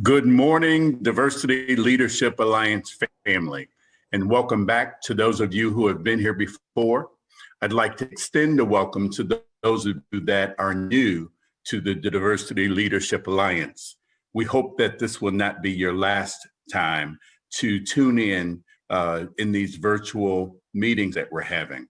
Good morning, Diversity Leadership Alliance family, and welcome back to those of you who have been here before. I'd like to extend a welcome to those of you that are new to the Diversity Leadership Alliance. We hope that this will not be your last time to tune in these virtual meetings that we're having.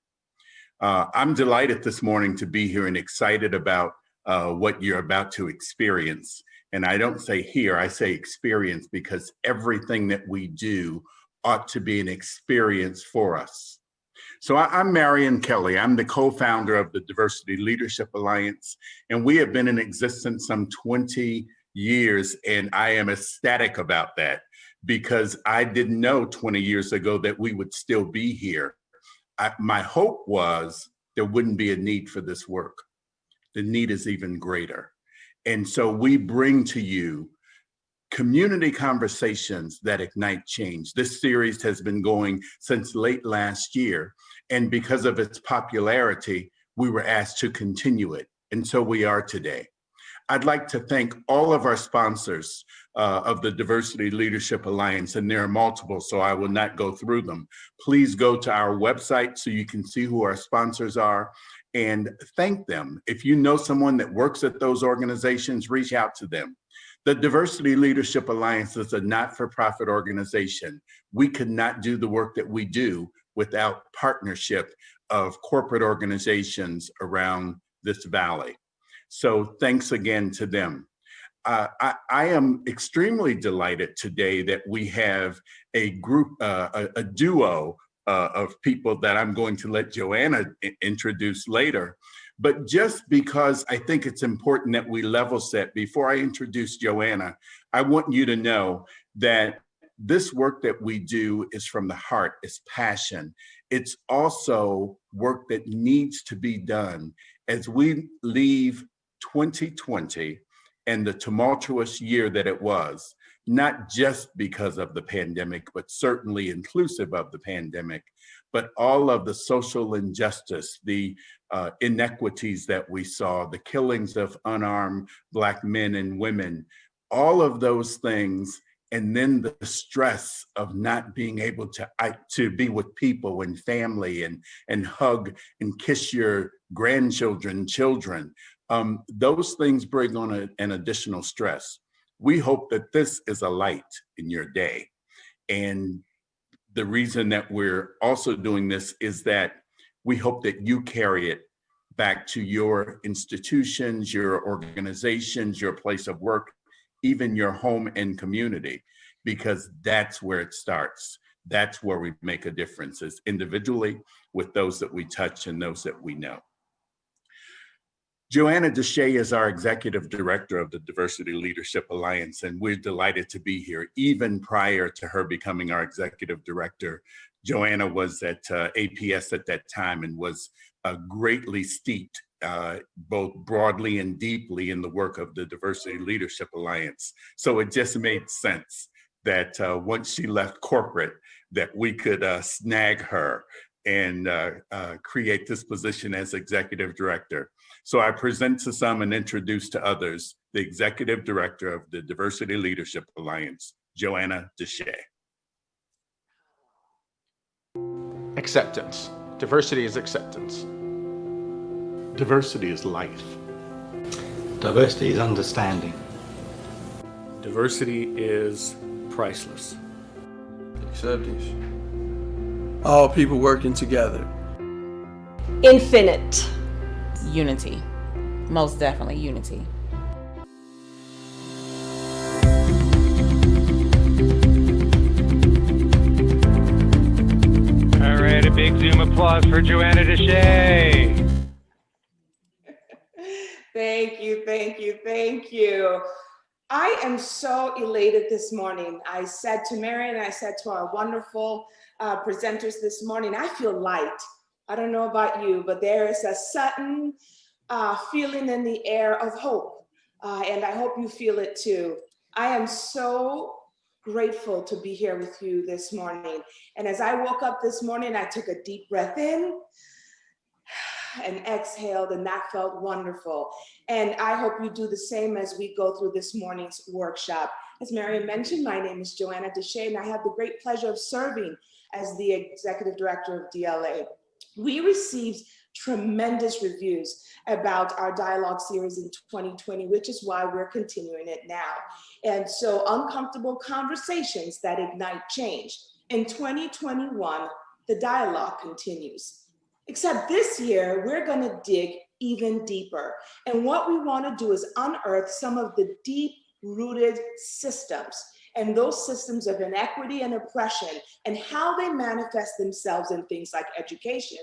I'm delighted this morning to be here and excited about what you're about to experience. And I don't say here, I say experience, because everything that we do ought to be an experience for us. So I'm Marion Kelly. I'm the co-founder of the Diversity Leadership Alliance, and we have been in existence some 20 years, and I am ecstatic about that because I didn't know 20 years ago that we would still be here. My hope was there wouldn't be a need for this work. The need is even greater. And so we bring to you community conversations that ignite change. This series has been going since late last year. And because of its popularity, we were asked to continue it. And so we are today. I'd like to thank all of our sponsors of the Diversity Leadership Alliance, and there are multiple, so I will not go through them. Please go to our website so you can see who our sponsors are and thank them. If you know someone that works at those organizations, reach out to them. The Diversity Leadership Alliance is a not-for-profit organization. We could not do the work that we do without partnership of corporate organizations around this valley. So thanks again to them. I am extremely delighted today that we have a group, a duo of people that I'm going to let Joanna introduce later. But just because I think it's important that we level set, before I introduce Joanna, I want you to know that this work that we do is from the heart, it's passion. It's also work that needs to be done as we leave 2020 and the tumultuous year that it was, not just because of the pandemic, but certainly inclusive of the pandemic, but all of the social injustice, the inequities that we saw, the killings of unarmed Black men and women, all of those things, and then the stress of not being able to be with people and family and hug and kiss your grandchildren, children. Those things bring on an additional stress. We hope that this is a light in your day. And the reason that we're also doing this is that we hope that you carry it back to your institutions, your organizations, your place of work, even your home and community, because that's where it starts. That's where we make a difference, is individually with those that we touch and those that we know. Joanna Deshay is our executive director of the Diversity Leadership Alliance, and we're delighted to be here. Even prior to her becoming our executive director, Joanna was at APS at that time and was greatly steeped both broadly and deeply in the work of the Diversity Leadership Alliance. So it just made sense that once she left corporate, that we could snag her and create this position as executive director. So I present to some and introduce to others the executive director of the Diversity Leadership Alliance, Joanna Deshay. Acceptance. Diversity is acceptance. Diversity is life. Diversity is understanding. Diversity is priceless. Acceptance. All people working together. Infinite. Unity. Most definitely unity. All right, a big Zoom applause for Joanna Deshay. Thank you, thank you, thank you. I am so elated this morning. I said to Marion, I said to our wonderful presenters this morning, I feel light. I don't know about you, but there is a sudden feeling in the air of hope. And I hope you feel it too. I am so grateful to be here with you this morning. And as I woke up this morning, I took a deep breath in and exhaled, and that felt wonderful. And I hope you do the same as we go through this morning's workshop. As Marion mentioned, my name is Joanna Deshay, and I have the great pleasure of serving as the Executive Director of DLA. We received tremendous reviews about our dialogue series in 2020, which is why we're continuing it now. And so, uncomfortable conversations that ignite change. In 2021, the dialogue continues. Except this year, we're going to dig even deeper. And what we want to do is unearth some of the deep-rooted systems, and those systems of inequity and oppression, and how they manifest themselves in things like education,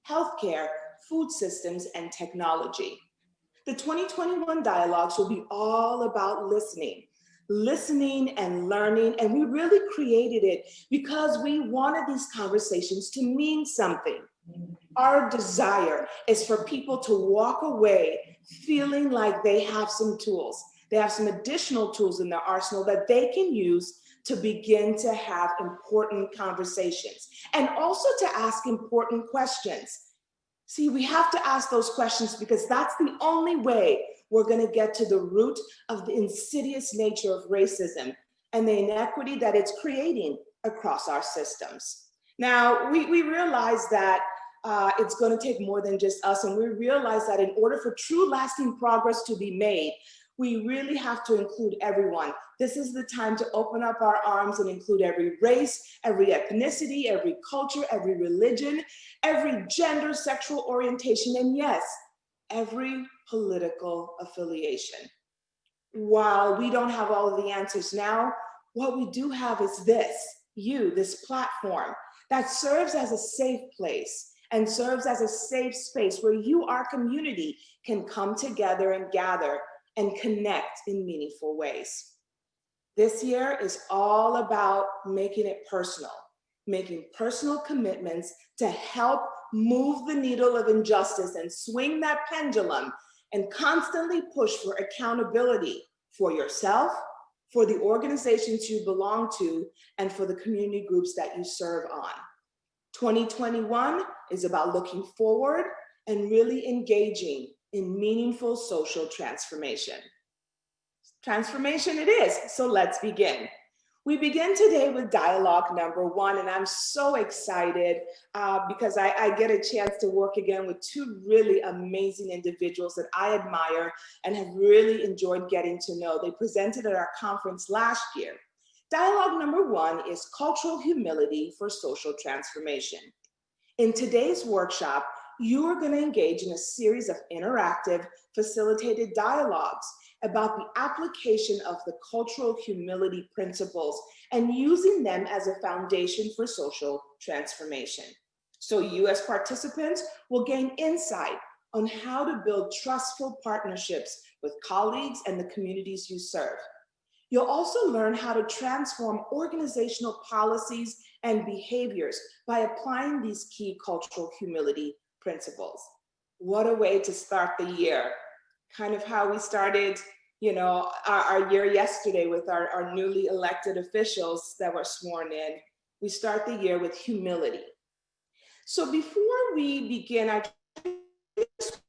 healthcare, food systems, and technology. The 2021 dialogues will be all about listening and learning, and we really created it because we wanted these conversations to mean something. Our desire is for people to walk away feeling like they have some tools. They have some additional tools in their arsenal that they can use to begin to have important conversations and also to ask important questions. See, we have to ask those questions because that's the only way we're going to get to the root of the insidious nature of racism and the inequity that it's creating across our systems. Now, we realize that it's going to take more than just us, and we realize that in order for true lasting progress to be made, we really have to include everyone. This is the time to open up our arms and include every race, every ethnicity, every culture, every religion, every gender, sexual orientation, and yes, every political affiliation. While we don't have all of the answers now, what we do have is this platform that serves as a safe place and serves as a safe space where you, our community, can come together and gather and connect in meaningful ways. This year is all about making it personal, making personal commitments to help move the needle of injustice and swing that pendulum and constantly push for accountability for yourself, for the organizations you belong to, and for the community groups that you serve on. 2021 is about looking forward and really engaging in meaningful social transformation. Transformation it is, so let's begin. We begin today with dialogue number 1, and I'm so excited because I get a chance to work again with two really amazing individuals that I admire and have really enjoyed getting to know. They presented at our conference last year. Dialogue number 1 is Cultural Humility for Social Transformation. In today's workshop, you are going to engage in a series of interactive, facilitated dialogues about the application of the cultural humility principles and using them as a foundation for social transformation. So you as participants will gain insight on how to build trustful partnerships with colleagues and the communities you serve. You'll also learn how to transform organizational policies and behaviors by applying these key cultural humility principles. What a way to start the year. Kind of how we started, our year yesterday with our newly elected officials that were sworn in. We start the year with humility. So before we begin, I just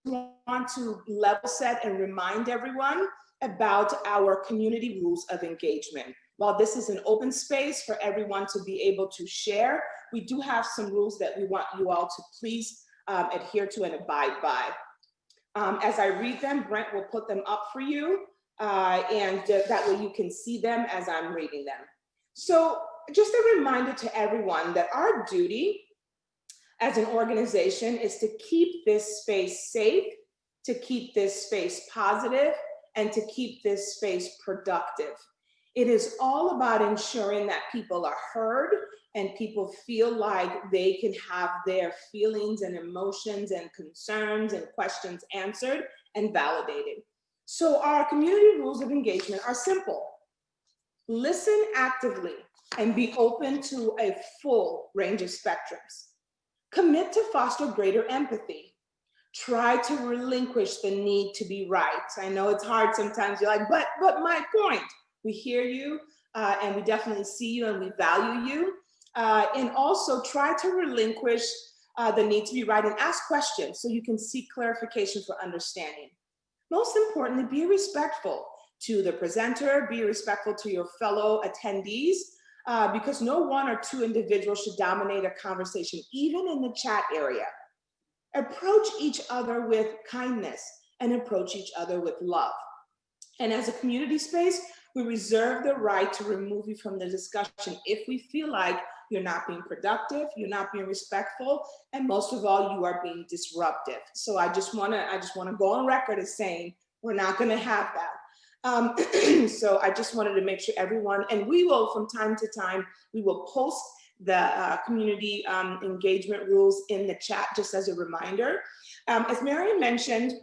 want to level set and remind everyone about our community rules of engagement. While this is an open space for everyone to be able to share, we do have some rules that we want you all to please adhere to and abide by. As I read them, Brent will put them up for you, and that way you can see them as I'm reading them. So just a reminder to everyone that our duty as an organization is to keep this space safe, to keep this space positive, and to keep this space productive. It is all about ensuring that people are heard and people feel like they can have their feelings and emotions and concerns and questions answered and validated. So our community rules of engagement are simple. Listen actively and be open to a full range of spectrums. Commit to foster greater empathy. Try to relinquish the need to be right. I know it's hard sometimes. You're like, but my point. We hear you, and we definitely see you, and we value you. And also try to relinquish the need to be right, and ask questions so you can seek clarification for understanding. Most importantly, be respectful to the presenter, be respectful to your fellow attendees, because no one or two individuals should dominate a conversation, even in the chat area. Approach each other with kindness and approach each other with love. And as a community space, we reserve the right to remove you from the discussion if we feel like you're not being productive, you're not being respectful, and most of all, you are being disruptive. So I just wanna go on record as saying, we're not gonna have that. So I just wanted to make sure everyone, and we will from time to time, we will post the community engagement rules in the chat just as a reminder. As Marion mentioned,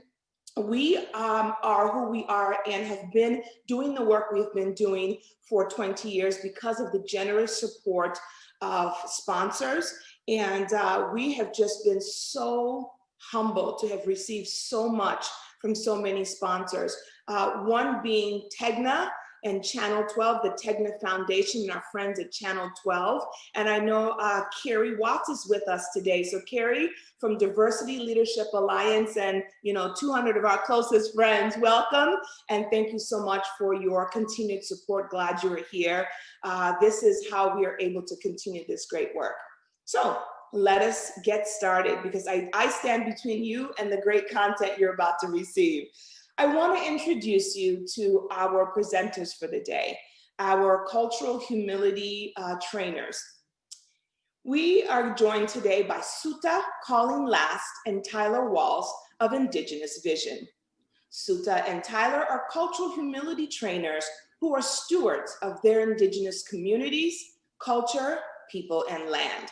we are who we are and have been doing the work we've been doing for 20 years because of the generous support of sponsors. And we have just been so humbled to have received so much from so many sponsors. One being Tegna and Channel 12, the Tegna Foundation, and our friends at Channel 12. And I know Carrie Watts is with us today. So Carrie from Diversity Leadership Alliance and 200 of our closest friends, welcome. And thank you so much for your continued support. Glad you are here. This is how we are able to continue this great work. So let us get started, because I stand between you and the great content you're about to receive. I want to introduce you to our presenters for the day, our cultural humility trainers. We are joined today by Souta Calling Last and Tyler Walls of Indigenous Vision. Souta and Tyler are cultural humility trainers who are stewards of their Indigenous communities, culture, people, and land.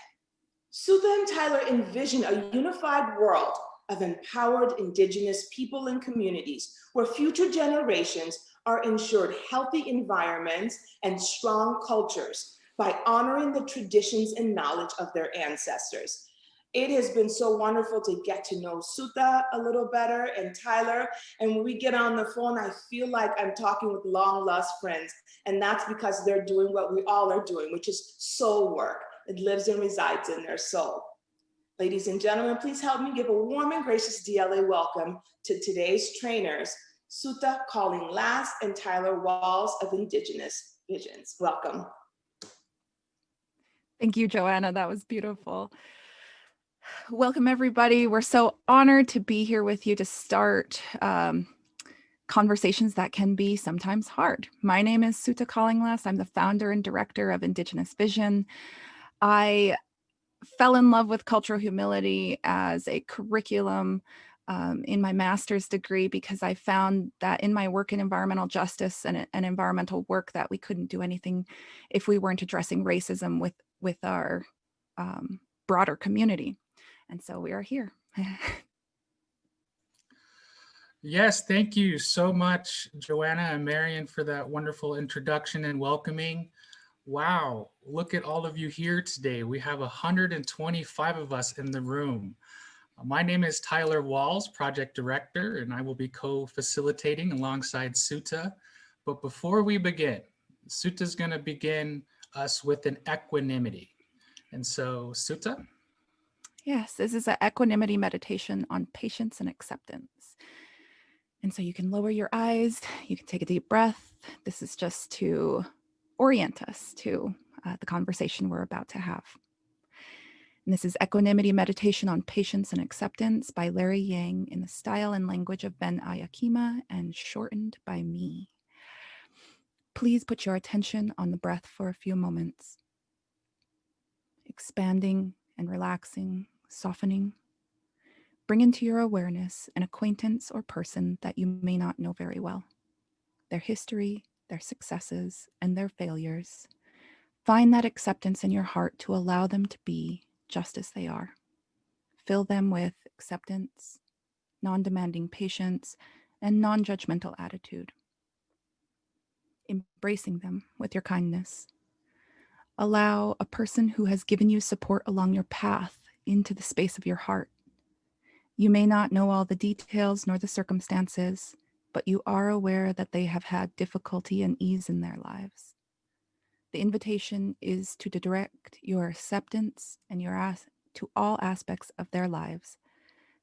Souta and Tyler envision a unified world of empowered Indigenous people and communities where future generations are ensured healthy environments and strong cultures by honoring the traditions and knowledge of their ancestors. It has been so wonderful to get to know Souta a little better and Tyler. And when we get on the phone, I feel like I'm talking with long lost friends. And that's because they're doing what we all are doing, which is soul work. It lives and resides in their soul. Ladies and gentlemen, please help me give a warm and gracious DLA welcome to today's trainers, Souta Calling Last and Tyler Walls of Indigenous Visions. Welcome. Thank you, Joanna. That was beautiful. Welcome, everybody. We're so honored to be here with you to start conversations that can be sometimes hard. My name is Souta Calling Last. I'm the founder and director of Indigenous Vision. I fell in love with cultural humility as a curriculum in my master's degree because I found that in my work in environmental justice and environmental work that we couldn't do anything if we weren't addressing racism with our broader community. And so we are here. Yes, thank you so much, Joanna and Marion, for that wonderful introduction and welcoming. Wow, look at all of you here today. We have 125 of us in the room. My name is Tyler Walls, Project Director, and I will be co-facilitating alongside Souta. But before we begin, Souta is going to begin us with an equanimity. And so, Souta? Yes, this is an equanimity meditation on patience and acceptance. And so you can lower your eyes, you can take a deep breath. This is just to orient us to the conversation we're about to have. And this is Equanimity Meditation on Patience and Acceptance by Larry Yang in the style and language of Ben Ayakima and shortened by me. Please put your attention on the breath for a few moments. Expanding and relaxing, softening. Bring into your awareness an acquaintance or person that you may not know very well. Their history, their successes, and their failures. Find that acceptance in your heart to allow them to be just as they are. Fill them with acceptance, non-demanding patience, and non-judgmental attitude. Embracing them with your kindness. Allow a person who has given you support along your path into the space of your heart. You may not know all the details nor the circumstances, but you are aware that they have had difficulty and ease in their lives. The invitation is to direct your acceptance and your to all aspects of their lives.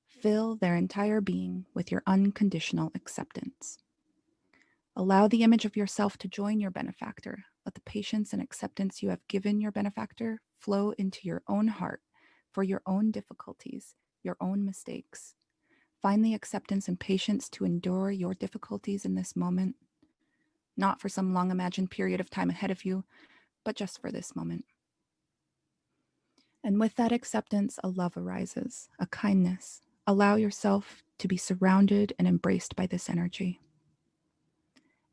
Fill their entire being with your unconditional acceptance. Allow the image of yourself to join your benefactor. Let the patience and acceptance you have given your benefactor flow into your own heart for your own difficulties, your own mistakes. Find the acceptance and patience to endure your difficulties in this moment, not for some long imagined period of time ahead of you, but just for this moment. And with that acceptance, a love arises, a kindness. Allow yourself to be surrounded and embraced by this energy.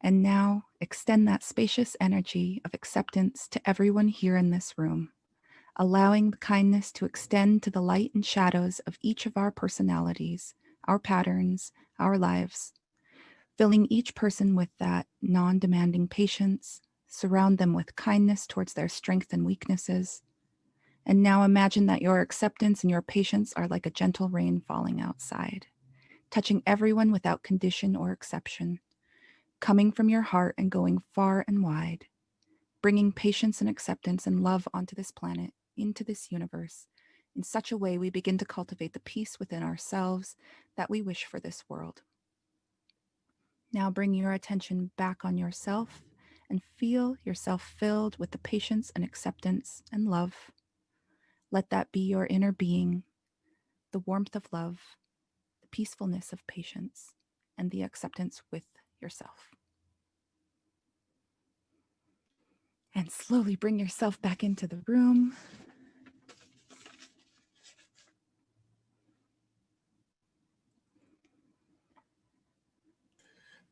And now extend that spacious energy of acceptance to everyone here in this room, allowing the kindness to extend to the light and shadows of each of our personalities, our patterns, our lives, filling each person with that non-demanding patience. Surround them with kindness towards their strengths and weaknesses. And now imagine that your acceptance and your patience are like a gentle rain falling outside, touching everyone without condition or exception, coming from your heart and going far and wide, bringing patience and acceptance and love onto this planet, into this universe. In such a way, we begin to cultivate the peace within ourselves that we wish for this world. Now bring your attention back on yourself and feel yourself filled with the patience and acceptance and love. Let that be your inner being, the warmth of love, the peacefulness of patience, and the acceptance with yourself. And slowly bring yourself back into the room.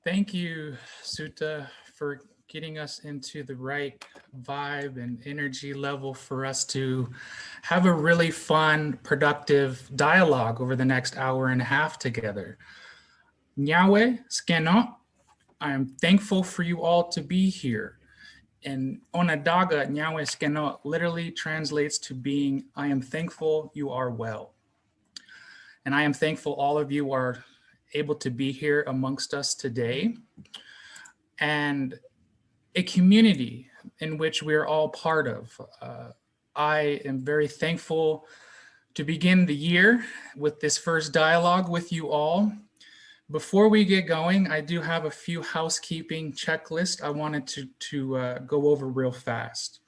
Thank you, Souta, for getting us into the right vibe and energy level for us to have a really fun, productive dialogue over the next hour and a half together. Nyawe Skeno, I am thankful for you all to be here. And Onondaga, Nyawe Skeno literally translates to being, I am thankful you are well. And I am thankful all of you are able to be here amongst us today. And a community in which we're all part of. I am very thankful to begin the year with this first dialogue with you all. Before we get going, I do have a few housekeeping checklists I wanted to go over real fast.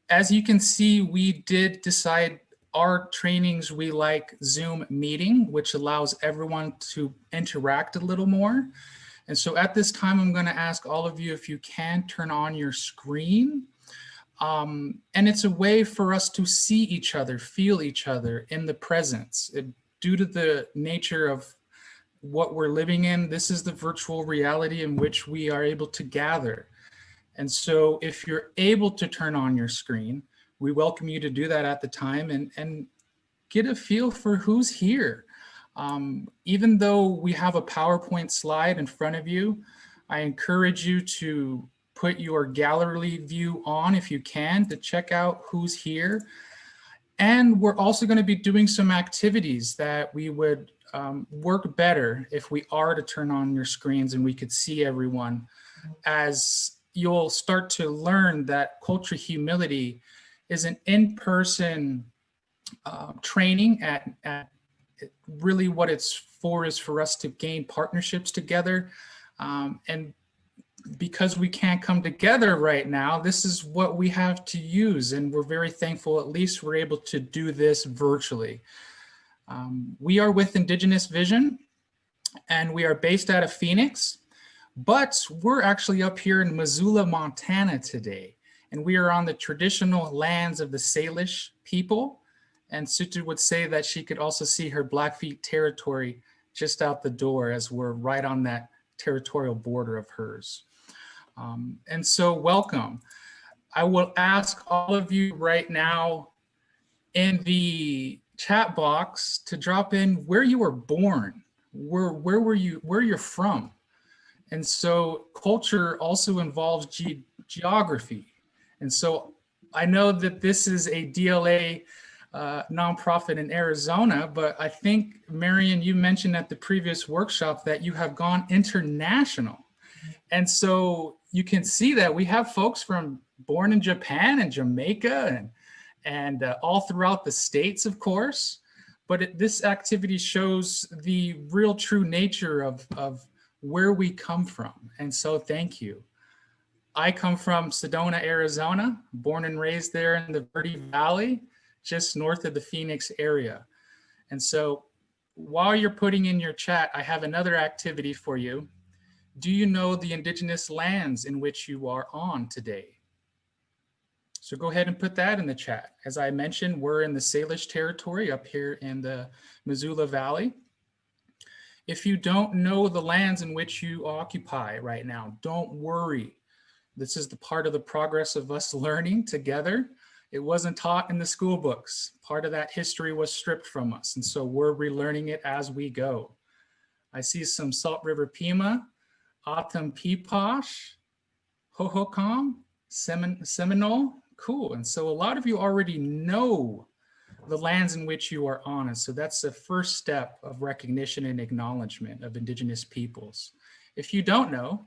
As you can see, we did decide our trainings, we like Zoom meeting, which allows everyone to interact a little more. And so at this time, I'm going to ask all of you if you can turn on your screen. And it's a way for us to see each other, feel each other in the presence. Due to the nature of what we're living in, this is the virtual reality in which we are able to gather. And so if you're able to turn on your screen, we welcome you to do that at the time and get a feel for who's here. Even though we have a PowerPoint slide in front of you, I encourage you to put your gallery view on if you can to check out who's here. And we're also going to be doing some activities that we would work better if we are to turn on your screens and we could see everyone, as you'll start to learn that culture humility is an in-person training at really what it's for is for us to gain partnerships together. And because we can't come together right now, this is what we have to use. And we're very thankful, at least we're able to do this virtually. We are with Indigenous Vision and we are based out of Phoenix, but we're actually up here in Missoula, Montana today. And we are on the traditional lands of the Salish people. And Souta would say that she could also see her Blackfeet territory just out the door as we're right on that territorial border of hers. And so welcome. I will ask all of you right now in the chat box to drop in where you were born, where you're from. And so culture also involves geography. And so I know that this is a DLA nonprofit in Arizona, but I think, Marion, you mentioned at the previous workshop that you have gone international. And so you can see that we have folks born in Japan and Jamaica and all throughout the states, of course. But this activity shows the real true nature of where we come from. And so thank you. I come from Sedona, Arizona, born and raised there in the Verde Valley, just north of the Phoenix area. And so while you're putting in your chat, I have another activity for you. Do you know the indigenous lands in which you are on today? So go ahead and put that in the chat. As I mentioned, we're in the Salish territory up here in the Missoula Valley. If you don't know the lands in which you occupy right now, don't worry. This is the part of the progress of us learning together. It wasn't taught in the school books. Part of that history was stripped from us. And so we're relearning it as we go. I see some Salt River Pima, Atum Peeposh, Hohokam, Seminole. Cool. And so a lot of you already know the lands in which you are on. And so that's the first step of recognition and acknowledgement of Indigenous peoples. If you don't know,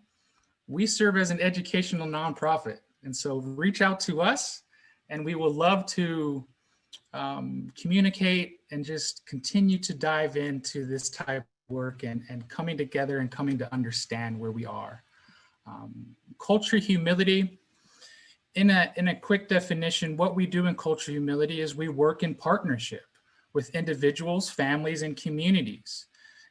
we serve as an educational nonprofit. And so reach out to us and we will love to communicate and just continue to dive into this type of work and coming together and coming to understand where we are. Culture humility. In a quick definition, what we do in culture humility is we work in partnership with individuals, families, and communities.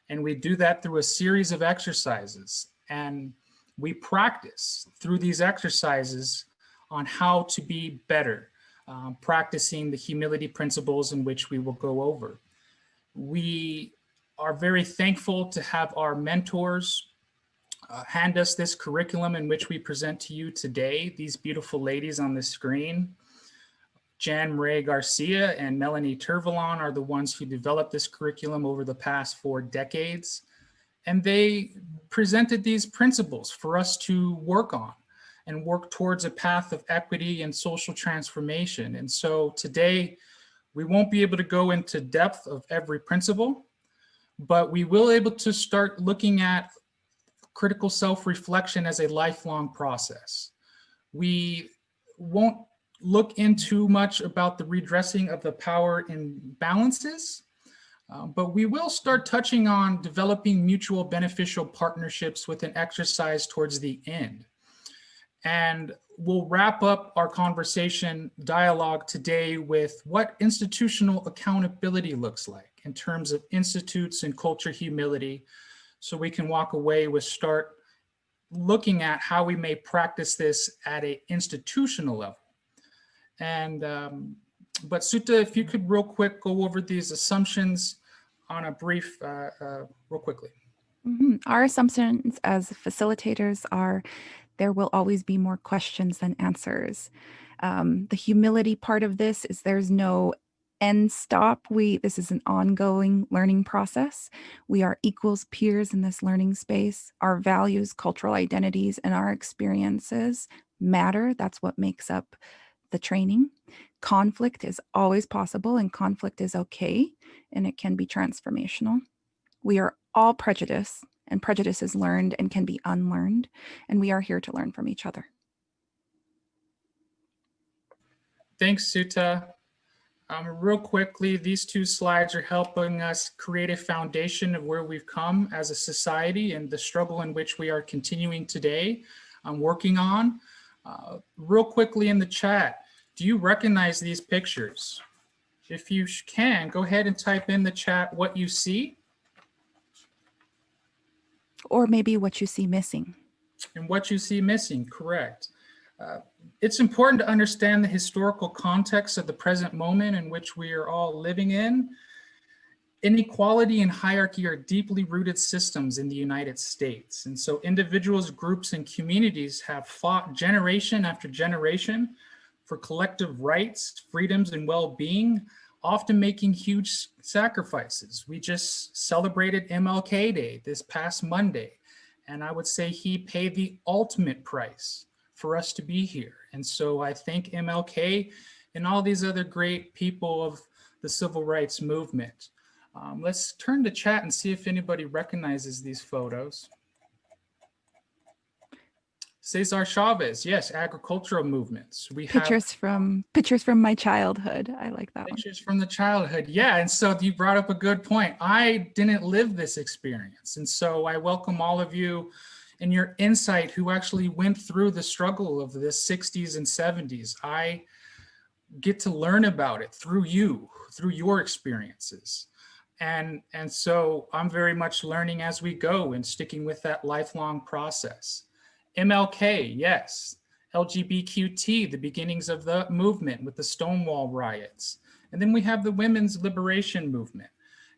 And we do that through a series of exercises. And we practice through these exercises on how to be better, practicing the humility principles in which we will go over. We are very thankful to have our mentors hand us this curriculum in which we present to you today. These beautiful ladies on the screen, Jan Marie Garcia and Melanie Turvalon, are the ones who developed this curriculum over the past 4 decades. And they presented these principles for us to work on and work towards a path of equity and social transformation. And so today, we won't be able to go into depth of every principle, but we will be able to start looking at critical self-reflection as a lifelong process. We won't look into much about the redressing of the power imbalances, but we will start touching on developing mutual beneficial partnerships with an exercise towards the end. And we'll wrap up our conversation dialogue today with what institutional accountability looks like in terms of institutes and culture humility, so we can walk away with start looking at how we may practice this at an institutional level. And, but Souta, if you could real quick go over these assumptions on a brief, real quickly. Our assumptions as facilitators are there will always be more questions than answers. The humility part of this is there's no end stop. This is an ongoing learning process. We are equals peers in this learning space. Our values, cultural identities, and our experiences matter. That's what makes up the training. Conflict is always possible and conflict is okay, and it can be transformational. We are all prejudice, and prejudice is learned and can be unlearned, and we are here to learn from each other. Thanks, Souta. Real quickly, these 2 slides are helping us create a foundation of where we've come as a society and the struggle in which we are continuing today working on. Real quickly in the chat, do you recognize these pictures? If you can, go ahead and type in the chat what you see. Or maybe what you see missing. And what you see missing, correct. It's important to understand the historical context of the present moment in which we are all living in. Inequality and hierarchy are deeply rooted systems in the United States. And so individuals, groups, and communities have fought generation after generation for collective rights, freedoms, and well-being, often making huge sacrifices. We just celebrated MLK Day this past Monday, and I would say he paid the ultimate price for us to be here. And so I thank MLK and all these other great people of the civil rights movement. Let's turn to chat and see if anybody recognizes these photos. Cesar Chavez, yes, agricultural movements. We have Pictures from my childhood. I like that one. pictures from the childhood. Yeah, and so you brought up a good point. I didn't live this experience. And so I welcome all of you and your insight who actually went through the struggle of the 60s and 70s. I get to learn about it through you, through your experiences. And so I'm very much learning as we go and sticking with that lifelong process. MLK, yes. LGBTQT, the beginnings of the movement with the Stonewall riots. And then we have the women's liberation movement.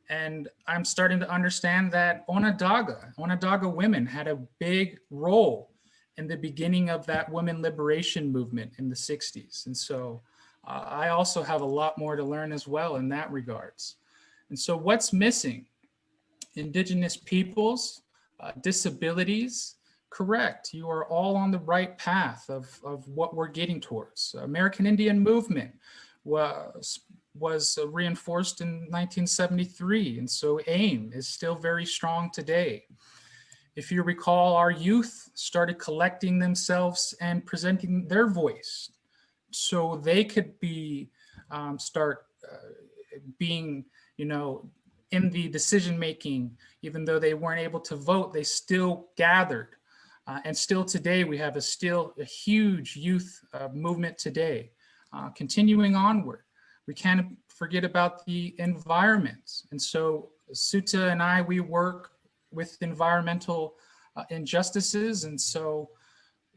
And I'm starting to understand that Onondaga women had a big role in the beginning of that women liberation movement in the 60s. And so I also have a lot more to learn as well in that regards. And so what's missing? Indigenous peoples, disabilities, correct. You are all on the right path of what we're getting towards. American Indian movement was reinforced in 1973. And so AIM is still very strong today. If you recall, our youth started collecting themselves and presenting their voice so they could be start being, in the decision making. Even though they weren't able to vote, they still gathered. And still today, we have a huge youth movement today. Continuing onward, we can't forget about the environment. And so Souta and we work with environmental injustices. And so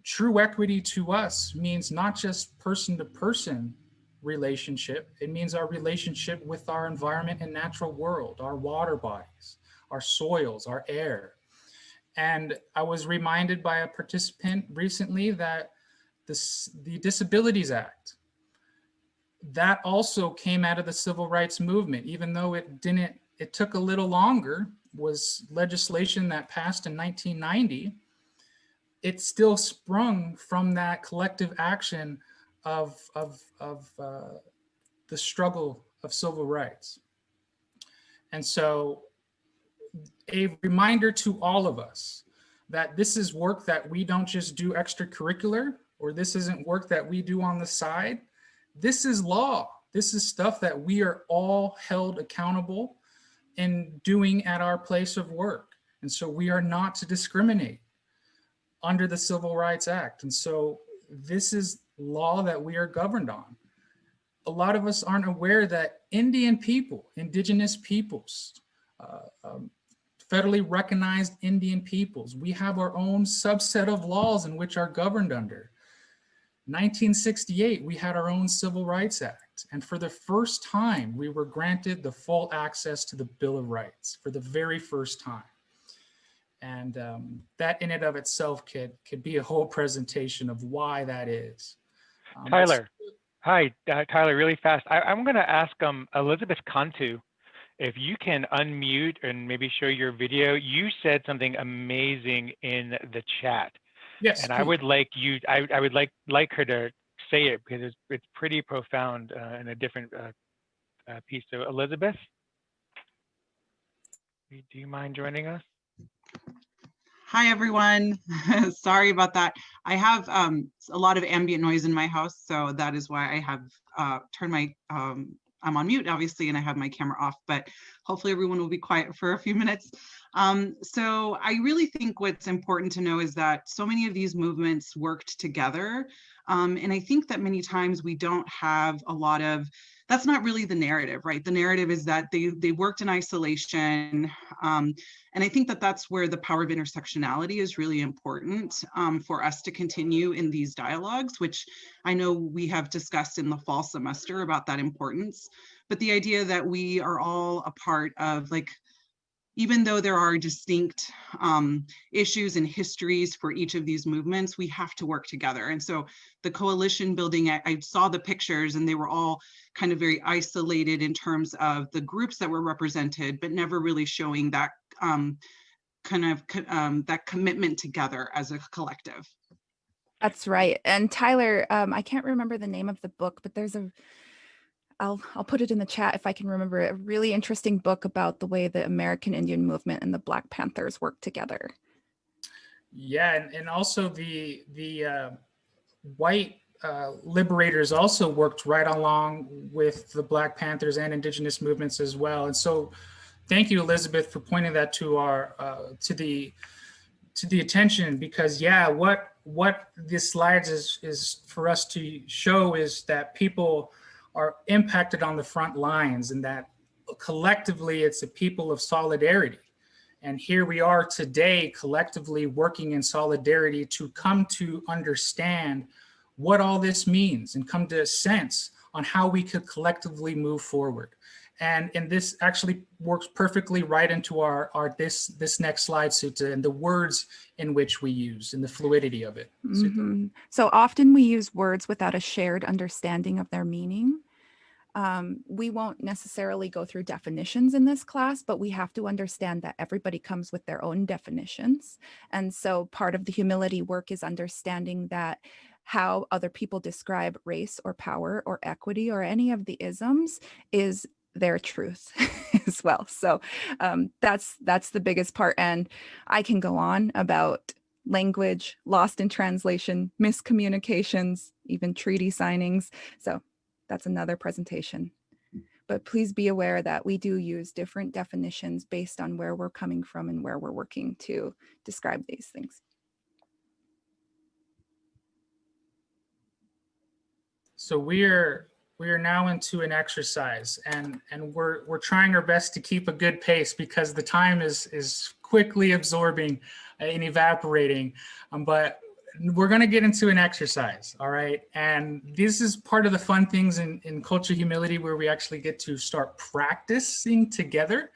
true equity to us means not just person-to-person relationship, it means our relationship with our environment and natural world, our water bodies, our soils, our air. And I was reminded by a participant recently that the Disabilities Act, that also came out of the civil rights movement, even though it took a little longer, was legislation that passed in 1990. It still sprung from that collective action of the struggle of civil rights. And so a reminder to all of us that this is work that we don't just do extracurricular, or this isn't work that we do on the side. This is law. This is stuff that we are all held accountable in doing at our place of work. And so we are not to discriminate under the Civil Rights Act. And so this is law that we are governed on. A lot of us aren't aware that Indian people, indigenous peoples, federally recognized Indian peoples, we have our own subset of laws in which are governed under. 1968, we had our own Civil Rights Act. And for the first time, we were granted the full access to the Bill of Rights for the very first time. And that in and of itself could be a whole presentation of why that is. Tyler, hi, Tyler, really fast. I'm going to ask Elizabeth Cantu if you can unmute and maybe show your video. You said something amazing in the chat. Yes, and please. I would like you. I would like her to say it because it's pretty profound in a different piece. So Elizabeth, do you mind joining us? Hi, everyone. Sorry about that. I have a lot of ambient noise in my house, so that is why I have turned my, I'm on mute, obviously, and I have my camera off, but hopefully everyone will be quiet for a few minutes. So I really think what's important to know is that so many of these movements worked together. And I think that many times we don't have a lot of, that's not really the narrative, right? The narrative is that they worked in isolation. And I think that that's where the power of intersectionality is really important for us to continue in these dialogues, which I know we have discussed in the fall semester about that importance. But the idea that we are all a part of, like, even though there are distinct issues and histories for each of these movements, we have to work together. And so the coalition building, I saw the pictures and they were all kind of very isolated in terms of the groups that were represented, but never really showing that that commitment together as a collective. That's right. And Tyler, I can't remember the name of the book, but there's I'll put it in the chat if I can remember it, a really interesting book about the way the American Indian movement and the Black Panthers work together. Yeah, and also the white liberators also worked right along with the Black Panthers and Indigenous movements as well. And so thank you, Elizabeth, for pointing that to our to the attention, because yeah, what this slides is for us to show is that people are impacted on the front lines, and that collectively it's a people of solidarity. And here we are today collectively working in solidarity to come to understand what all this means and come to a sense on how we could collectively move forward. And this actually works perfectly right into our this next slide, Souta, and the words in which we use and the fluidity of it. Mm-hmm. So often we use words without a shared understanding of their meaning. We won't necessarily go through definitions in this class, but we have to understand that everybody comes with their own definitions. And so part of the humility work is understanding that how other people describe race or power or equity or any of the isms is their truth as well. So that's the biggest part. And I can go on about language, lost in translation, miscommunications, even treaty signings. So that's another presentation. But please be aware that we do use different definitions based on where we're coming from and where we're working to describe these things. So we are now into an exercise, and we're trying our best to keep a good pace because the time is quickly absorbing and evaporating. But we're going to get into an exercise, all right? And this is part of the fun things in Culture Humility, where we actually get to start practicing together.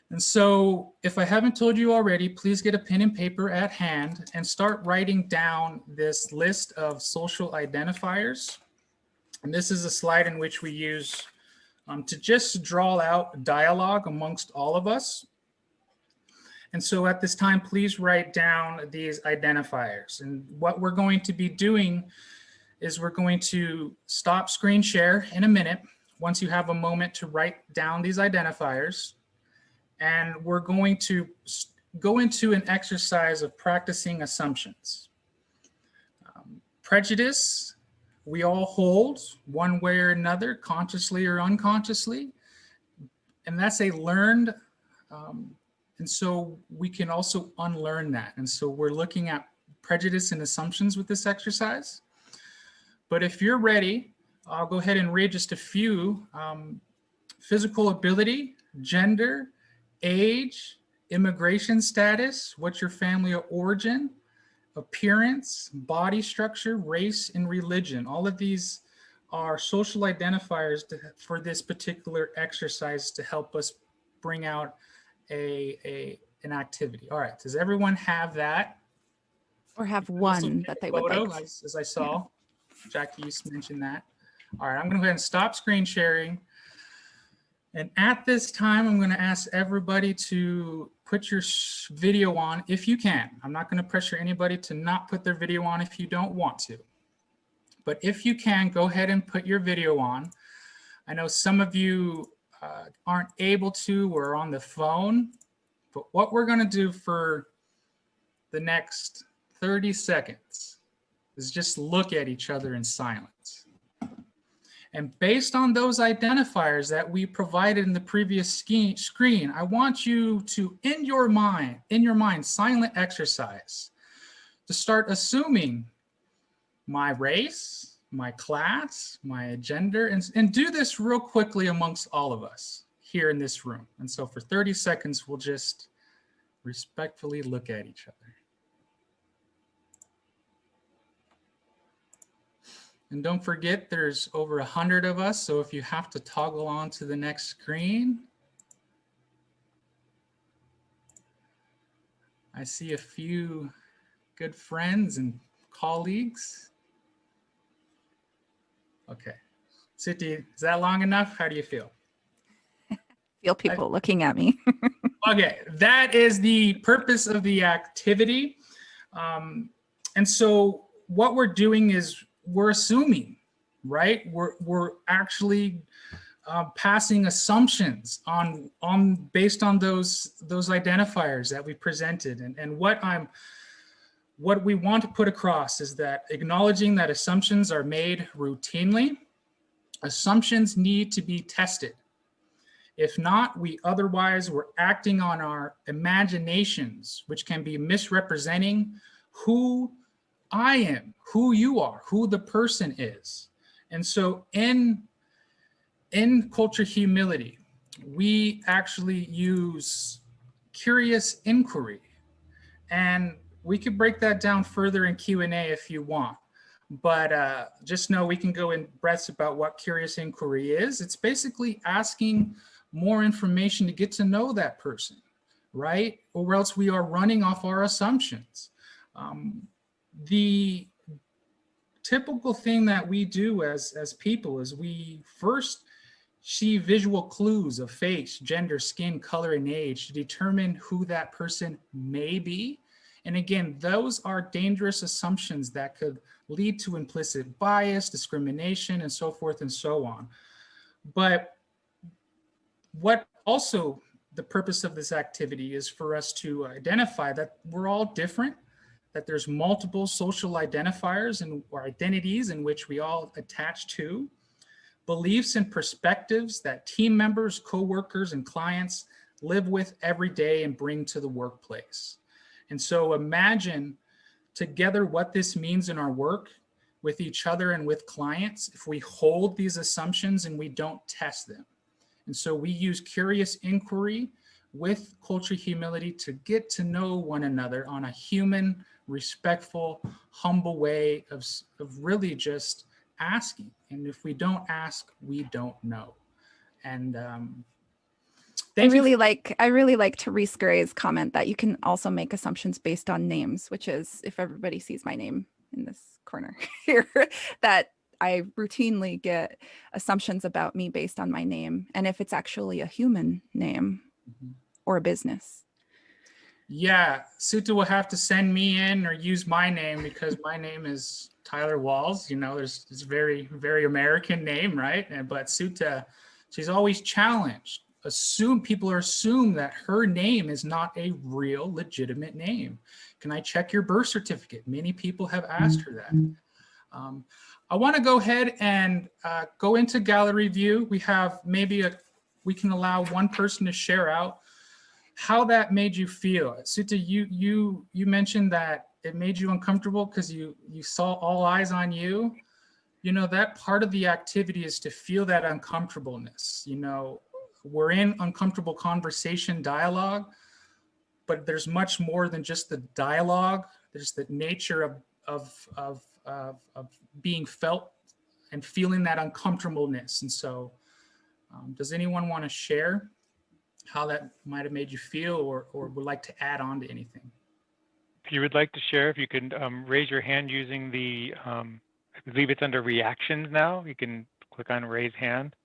And so if I haven't told you already, please get a pen and paper at hand and start writing down this list of social identifiers. And this is a slide in which we use to just draw out dialogue amongst all of us. And so at this time, please write down these identifiers. And what we're going to be doing is we're going to stop screen share in a minute once you have a moment to write down these identifiers. And we're going to go into an exercise of practicing assumptions. Prejudice, we all hold one way or another, consciously or unconsciously. And that's a learned, and so we can also unlearn that. And so we're looking at prejudice and assumptions with this exercise. But if you're ready, I'll go ahead and read just a few. Physical ability, gender, age, immigration status, what's your family of origin, appearance, body structure, race, and religion. All of these are social identifiers for this particular exercise to help us bring out an activity. All right, does everyone have that? Or have one that they would like. As I saw, yeah. Jackie, you mentioned that. All right, I'm gonna go ahead and stop screen sharing. And at this time, I'm gonna ask everybody to put your video on if you can. I'm not gonna pressure anybody to not put their video on if you don't want to. But if you can, go ahead and put your video on. I know some of you aren't able to or on the phone, but what we're gonna do for the next 30 seconds is just look at each other in silence. And based on those identifiers that we provided in the previous screen, I want you to, in your mind, silent exercise, to start assuming my race, my class, my gender, and do this real quickly amongst all of us here in this room. And so for 30 seconds, we'll just respectfully look at each other. And don't forget, there's over 100 of us, so if you have to toggle on to the next screen. I see a few good friends and colleagues. Okay, Siti, is that long enough? How do you feel? Feel people looking at me. Okay, that is the purpose of the activity. And so what we're doing is we're assuming, right? We're actually passing assumptions on based on those identifiers that we presented. And what I'm what we want to put across is that acknowledging that assumptions are made routinely, assumptions need to be tested. If not, we're acting on our imaginations, which can be misrepresenting who I am, who you are, who the person is. And so in culture humility, we actually use curious inquiry. And we could break that down further in Q&A if you want. But just know we can go in breadths about what curious inquiry is. It's basically asking more information to get to know that person, right? Or else we are running off our assumptions. The typical thing that we do as people is we first see visual clues of face, gender, skin, color, and age to determine who that person may be. And again, those are dangerous assumptions that could lead to implicit bias, discrimination, and so forth and so on. But what also the purpose of this activity is for us to identify that we're all different, that there's multiple social identifiers and or identities in which we all attach to, beliefs and perspectives that team members, coworkers, and clients live with every day and bring to the workplace. And so imagine together what this means in our work with each other and with clients if we hold these assumptions and we don't test them. And so we use curious inquiry with culture humility to get to know one another on a human, respectful, humble way of really just asking. And if we don't ask, we don't know. And I really like Therese Gray's comment that you can also make assumptions based on names, which is if everybody sees my name in this corner here, that I routinely get assumptions about me based on my name. And if it's actually a human name or a business. Yeah, Souta will have to send me in or use my name because my name is Tyler Walls. You know, there's this very, very American name, right? But Souta, she's always challenged. People assume that her name is not a real legitimate name. Can I check your birth certificate? Many people have asked her that. I want to go ahead and go into gallery view. We have we can allow one person to share out how that made you feel. Souta, you mentioned that it made you uncomfortable because you saw all eyes on you. You know, that part of the activity is to feel that uncomfortableness. You know, we're in uncomfortable conversation, dialogue, but there's much more than just the dialogue. There's the nature of being felt and feeling that uncomfortableness. And so does anyone want to share how that might have made you feel or would like to add on to anything? If you would like to share, if you can raise your hand using the, I believe it's under reactions now. You can click on raise hand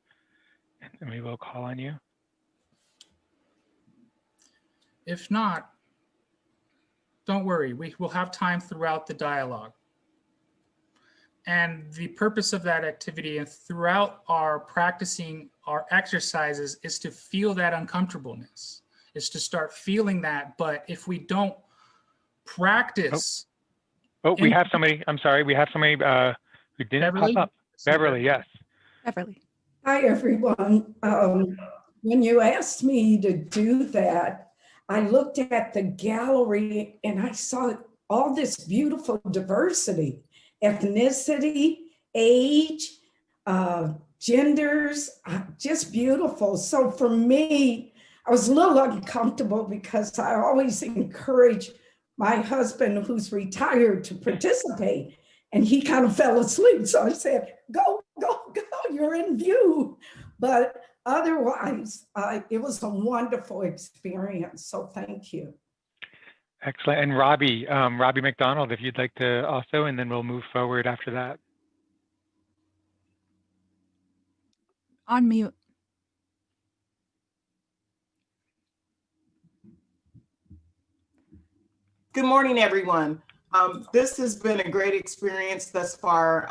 and we will call on you. If not, don't worry, we will have time throughout the dialogue. And the purpose of that activity and throughout our practicing our exercises is to feel that uncomfortableness, is to start feeling that. But if we don't practice. We have somebody, I'm sorry, we have somebody who didn't pop up. Beverly, yes. Beverly. Hi, everyone. When you asked me to do that, I looked at the gallery and I saw all this beautiful diversity, ethnicity, age, genders, just beautiful. So for me, I was a little uncomfortable because I always encourage my husband, who's retired, to participate. And he kind of fell asleep. So I said, go, you're in view. But otherwise, it was a wonderful experience. So thank you. Excellent. And Robbie McDonald, if you'd like to also, and then we'll move forward after that. On mute. Good morning, everyone. This has been a great experience thus far.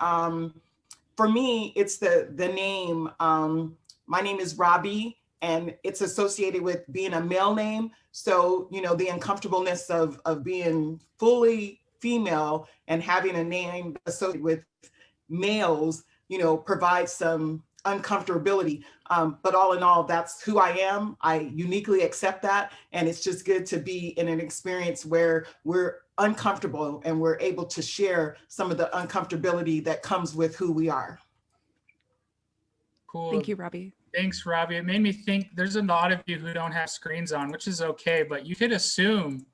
For me, it's the name. My name is Robbie, and it's associated with being a male name. So, you know, the uncomfortableness of being fully female and having a name associated with males, provides some uncomfortability. But all in all, that's who I am. I uniquely accept that. And it's just good to be in an experience where we're uncomfortable and we're able to share some of the uncomfortability that comes with who we are. Cool. Thank you, Robbie. Thanks, Robbie. It made me think there's a lot of you who don't have screens on, which is okay, but you could assume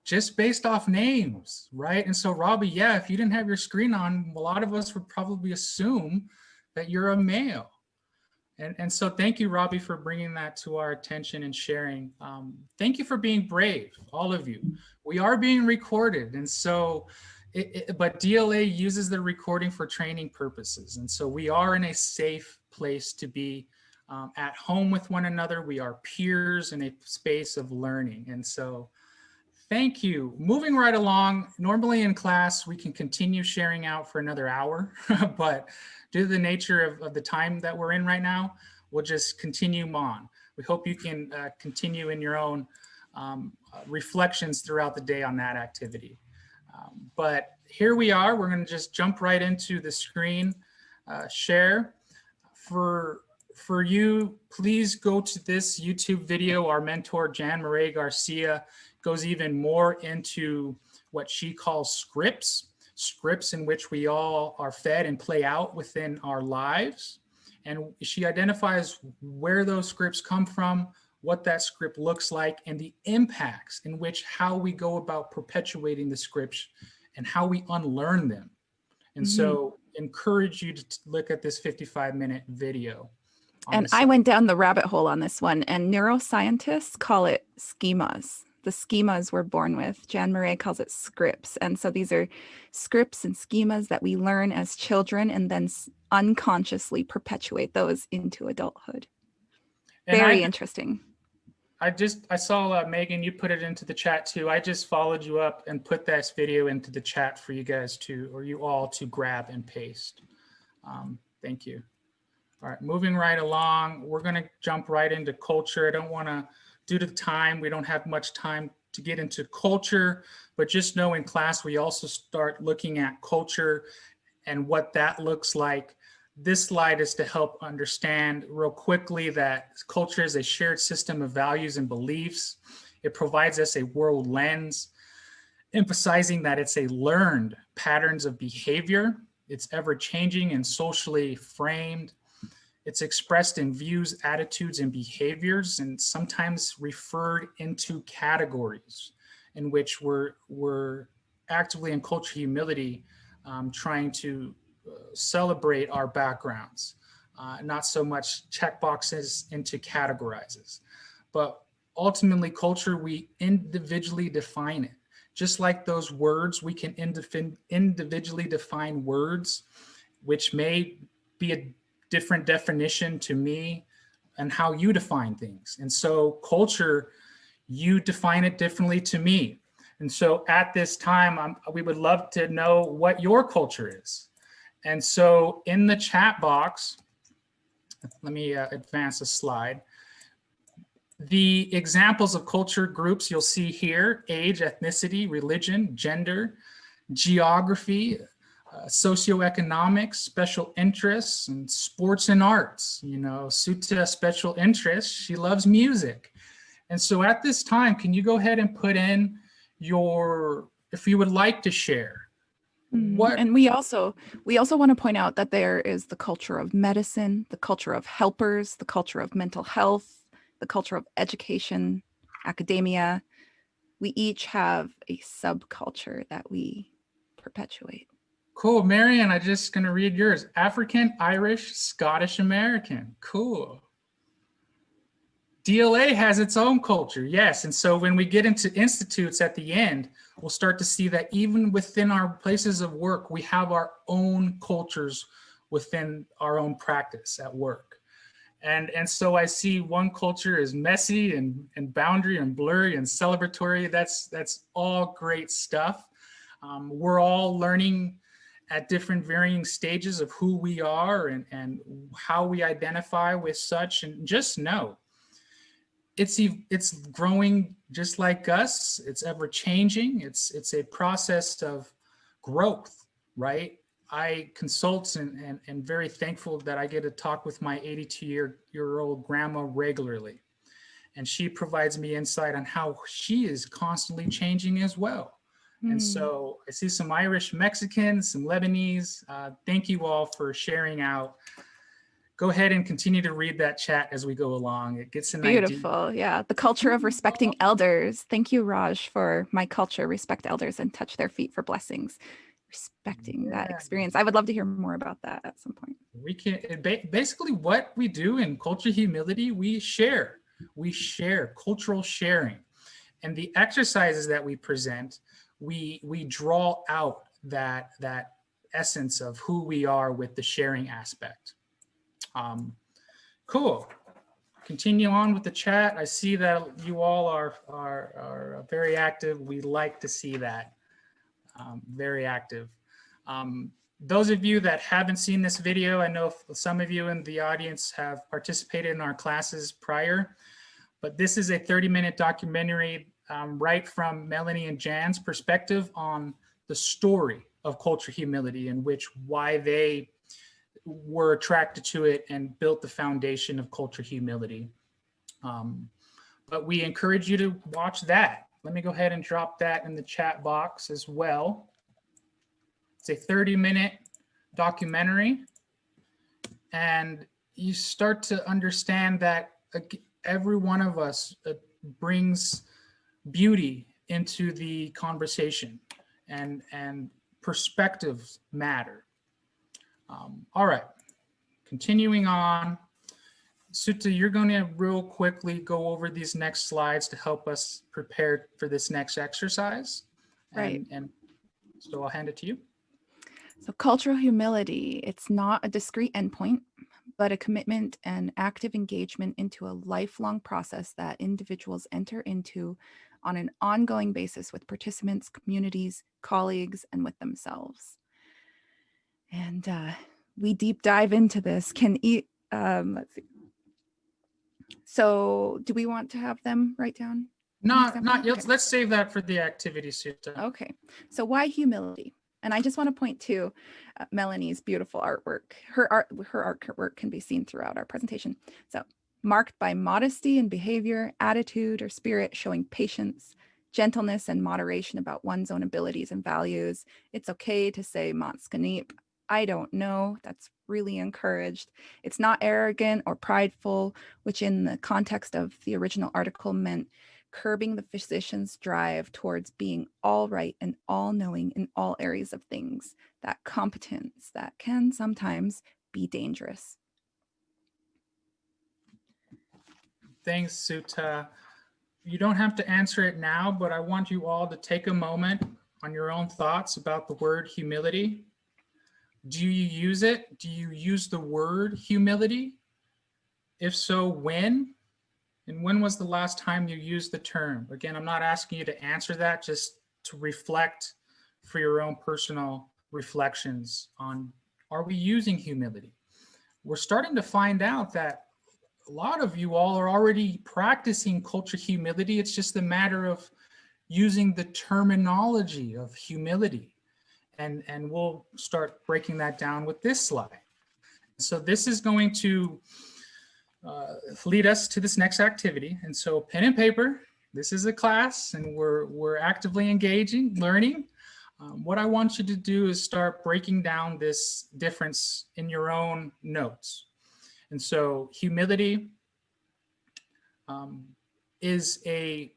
just based off names, right? And so Robbie, yeah, if you didn't have your screen on, a lot of us would probably assume that you're a male. And so thank you, Robbie, for bringing that to our attention and sharing. Thank you for being brave, all of you. We are being recorded. And so, but DLA uses the recording for training purposes. And so we are in a safe place to be at home with one another. We are peers in a space of learning. And so thank you. Moving right along, normally in class, we can continue sharing out for another hour, but due to the nature of the time that we're in right now, we'll just continue on. We hope you can continue in your own reflections throughout the day on that activity. But here we are, we're gonna just jump right into the screen share. For you, please go to this YouTube video. Our mentor, Jan Marie Garcia, goes even more into what she calls scripts in which we all are fed and play out within our lives. And she identifies where those scripts come from, what that script looks like, and the impacts in which how we go about perpetuating the scripts and how we unlearn them. And so encourage you to look at this 55-minute video. And I went down the rabbit hole on this one, and neuroscientists call it schemas. The schemas we're born with. Jan Marie calls it scripts. And so these are scripts and schemas that we learn as children and then unconsciously perpetuate those into adulthood. Very interesting. I saw Megan, you put it into the chat too. I just followed you up and put this video into the chat for you guys to, or you all to grab and paste. Thank you. All right, moving right along, we're gonna jump right into culture. I don't wanna, due to time, we don't have much time to get into culture, but just know in class, we also start looking at culture and what that looks like. This slide is to help understand real quickly that culture is a shared system of values and beliefs. It provides us a world lens, emphasizing that it's a learned patterns of behavior. It's ever changing and socially framed. It's expressed in views, attitudes, and behaviors, and sometimes referred into categories in which we're actively in culture humility, trying to celebrate our backgrounds, not so much check boxes into categorizes. But ultimately, culture, we individually define it. Just like those words, we can individually define words, which may be a different definition to me and how you define things. And so culture, you define it differently to me. And so at this time, we would love to know what your culture is. And so in the chat box, let me advance the slide. The examples of culture groups you'll see here: age, ethnicity, religion, gender, geography, socioeconomics, special interests, and sports and arts. You know, Souta, special interests, she loves music. And so at this time, can you go ahead and put in your, if you would like to share. What? And we also want to point out that there is the culture of medicine, the culture of helpers, the culture of mental health, the culture of education, academia. We each have a subculture that we perpetuate. Cool, Marion, I'm just gonna read yours. African, Irish, Scottish American, cool. DLA has its own culture, yes. And so when we get into institutes at the end, we'll start to see that even within our places of work, we have our own cultures within our own practice at work. And so I see one culture is messy and boundary and blurry and celebratory. That's all great stuff. We're all learning at different varying stages of who we are and how we identify with such. And just know, it's growing just like us. It's ever changing. It's a process of growth, right? I consult and very thankful that I get to talk with my 82-year-old grandma regularly. And she provides me insight on how she is constantly changing as well. And so I see some Irish Mexicans, some Lebanese. Thank you all for sharing out. Go ahead and continue to read that chat as we go along. It gets an Beautiful. idea. Yeah. The culture of respecting elders. Thank you, Raj, for my culture. Respect elders and touch their feet for blessings. Respecting that experience. I would love to hear more about that at some point. We can basically what we do in culture humility, we share cultural sharing. And the exercises that we present, we draw out that essence of who we are with the sharing aspect. Cool. Continue on with the chat. I see that you all are very active. We like to see that. Very active. Those of you that haven't seen this video, I know some of you in the audience have participated in our classes prior, but this is a 30-minute documentary right from Melanie and Jan's perspective on the story of culture humility, in which why they were attracted to it and built the foundation of culture humility. But we encourage you to watch that. Let me go ahead and drop that in the chat box as well. It's a 30-minute documentary, and you start to understand that every one of us brings beauty into the conversation, and perspectives matter. All right, continuing on. Souta, you're going to real quickly go over these next slides to help us prepare for this next exercise. Right. And so I'll hand it to you. So cultural humility, it's not a discrete endpoint, but a commitment and active engagement into a lifelong process that individuals enter into on an ongoing basis with participants, communities, colleagues, and with themselves. And we deep dive into this. Let's see. So do we want to have them write down? Not yet. Okay. Let's save that for the activity, Souta. Okay. So why humility? And I just want to point to Melanie's beautiful artwork. Her artwork can be seen throughout our presentation. So marked by modesty in behavior, attitude, or spirit, showing patience, gentleness, and moderation about one's own abilities and values. It's okay to say Matskanip. I don't know. That's really encouraged. It's not arrogant or prideful, which in the context of the original article meant curbing the physician's drive towards being all right and all knowing in all areas of things. That competence that can sometimes be dangerous. Thanks, Souta. You don't have to answer it now, but I want you all to take a moment on your own thoughts about the word humility. Do you use it? Do you use the word humility? If so, when? And when was the last time you used the term? Again, I'm not asking you to answer that, just to reflect for your own personal reflections on, are we using humility? We're starting to find out that a lot of you all are already practicing culture humility. It's just a matter of using the terminology of humility. And we'll start breaking that down with this slide. So this is going to lead us to this next activity. And so pen and paper, this is a class and we're actively engaging, learning. What I want you to do is start breaking down this difference in your own notes. And so humility is a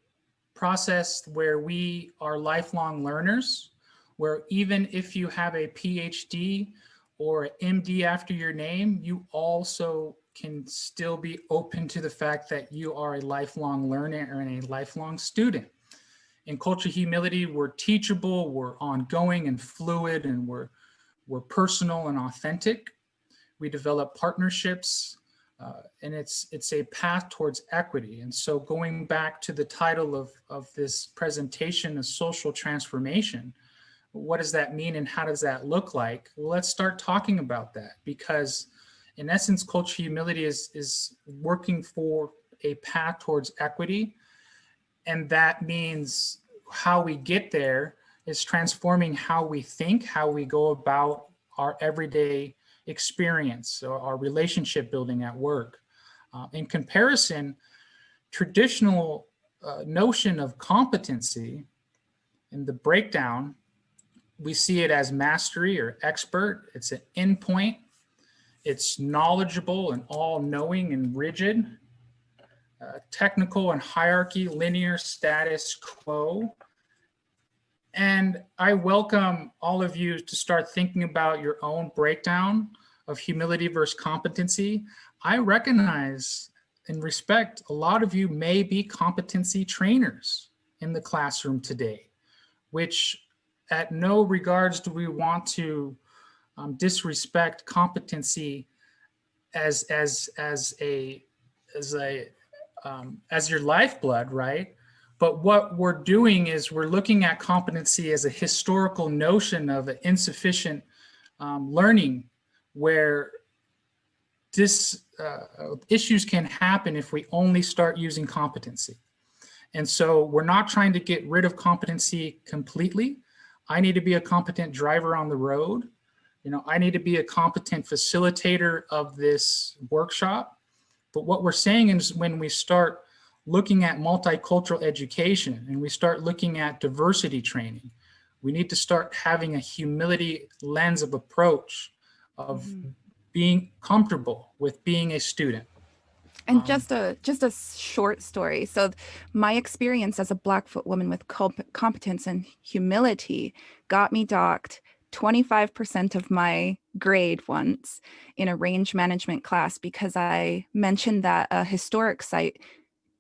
process where we are lifelong learners, where even if you have a PhD or an MD after your name, you also can still be open to the fact that you are a lifelong learner and a lifelong student. In culture humility, we're teachable, we're ongoing and fluid, and we're personal and authentic. We develop partnerships, and it's a path towards equity. And so going back to the title of this presentation, a social transformation, what does that mean and how does that look like? Well, let's start talking about that, because in essence, culture humility is working for a path towards equity. And that means how we get there is transforming how we think, how we go about our everyday experience or our relationship building at work. In comparison, traditional notion of competency in the breakdown, we see it as mastery or expert. It's an endpoint. It's knowledgeable and all-knowing and rigid. Technical and hierarchy, linear, status quo. And I welcome all of you to start thinking about your own breakdown of humility versus competency. I recognize and respect a lot of you may be competency trainers in the classroom today, which at no regards do we want to disrespect competency as your lifeblood, right? But what we're doing is we're looking at competency as a historical notion of an insufficient learning, where issues can happen if we only start using competency. And so we're not trying to get rid of competency completely. I need to be a competent driver on the road. I need to be a competent facilitator of this workshop. But what we're saying is when we start looking at multicultural education and we start looking at diversity training, we need to start having a humility lens of approach of being comfortable with being a student. And just a short story. So my experience as a Blackfoot woman with competence and humility got me docked 25% of my grade once in a range management class because I mentioned that a historic site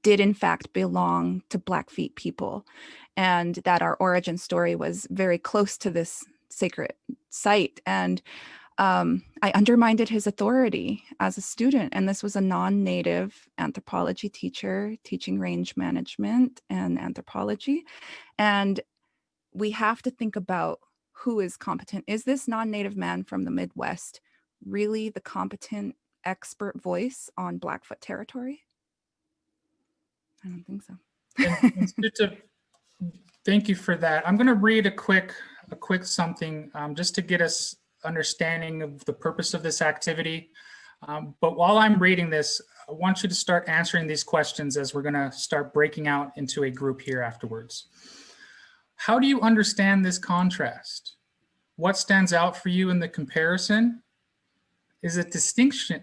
did in fact belong to Blackfeet people, and that our origin story was very close to this sacred site. And I undermined his authority as a student. And this was a non-native anthropology teacher teaching range management and anthropology. And we have to think about who is competent. Is this non-native man from the Midwest really the competent expert voice on Blackfoot territory? I don't think so. And Souta, thank you for that. I'm going to read a quick something just to get us understanding of the purpose of this activity. But while I'm reading this, I want you to start answering these questions as we're going to start breaking out into a group here afterwards. How do you understand this contrast? What stands out for you in the comparison? Is it distinction?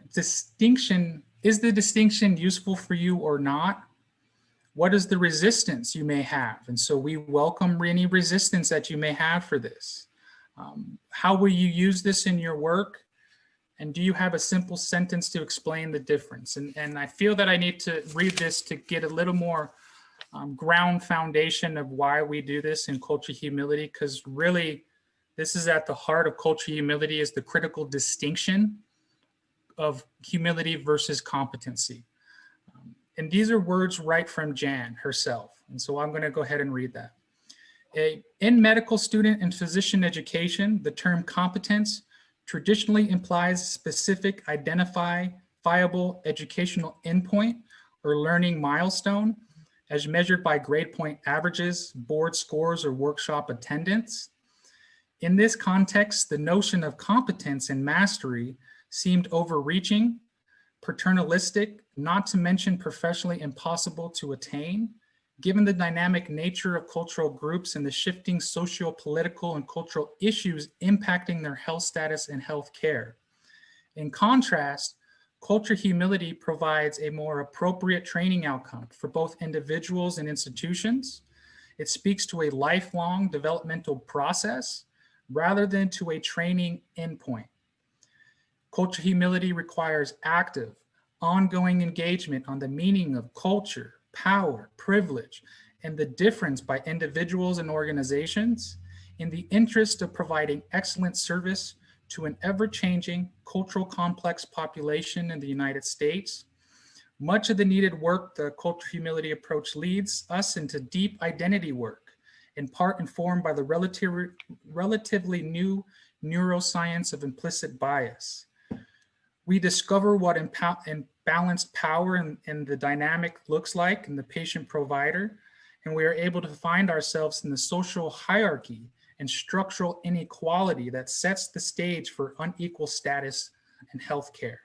Is the distinction useful for you or not? What is the resistance you may have? And so we welcome any resistance that you may have for this. How will you use this in your work? And do you have a simple sentence to explain the difference? And I feel that I need to read this to get a little more ground foundation of why we do this in culture humility, because really this is at the heart of culture humility, is the critical distinction of humility versus competency. And these are words right from Jan herself. And so I'm going to go ahead and read that. In medical student and physician education, the term competence traditionally implies specific identifiable educational endpoint or learning milestone as measured by grade point averages, board scores, or workshop attendance. In this context, the notion of competence and mastery seemed overreaching, paternalistic, not to mention professionally impossible to attain, given the dynamic nature of cultural groups and the shifting socio-political and cultural issues impacting their health status and health care. In contrast, culture humility provides a more appropriate training outcome for both individuals and institutions. It speaks to a lifelong developmental process rather than to a training endpoint. Culture humility requires active, ongoing engagement on the meaning of culture, power, privilege, and the difference by individuals and organizations in the interest of providing excellent service to an ever-changing cultural complex population in the United States. Much of the needed work the culture humility approach leads us into deep identity work, in part informed by the relatively new neuroscience of implicit bias. We discover what balanced power and the dynamic looks like in the patient provider, and we are able to find ourselves in the social hierarchy and structural inequality that sets the stage for unequal status in healthcare.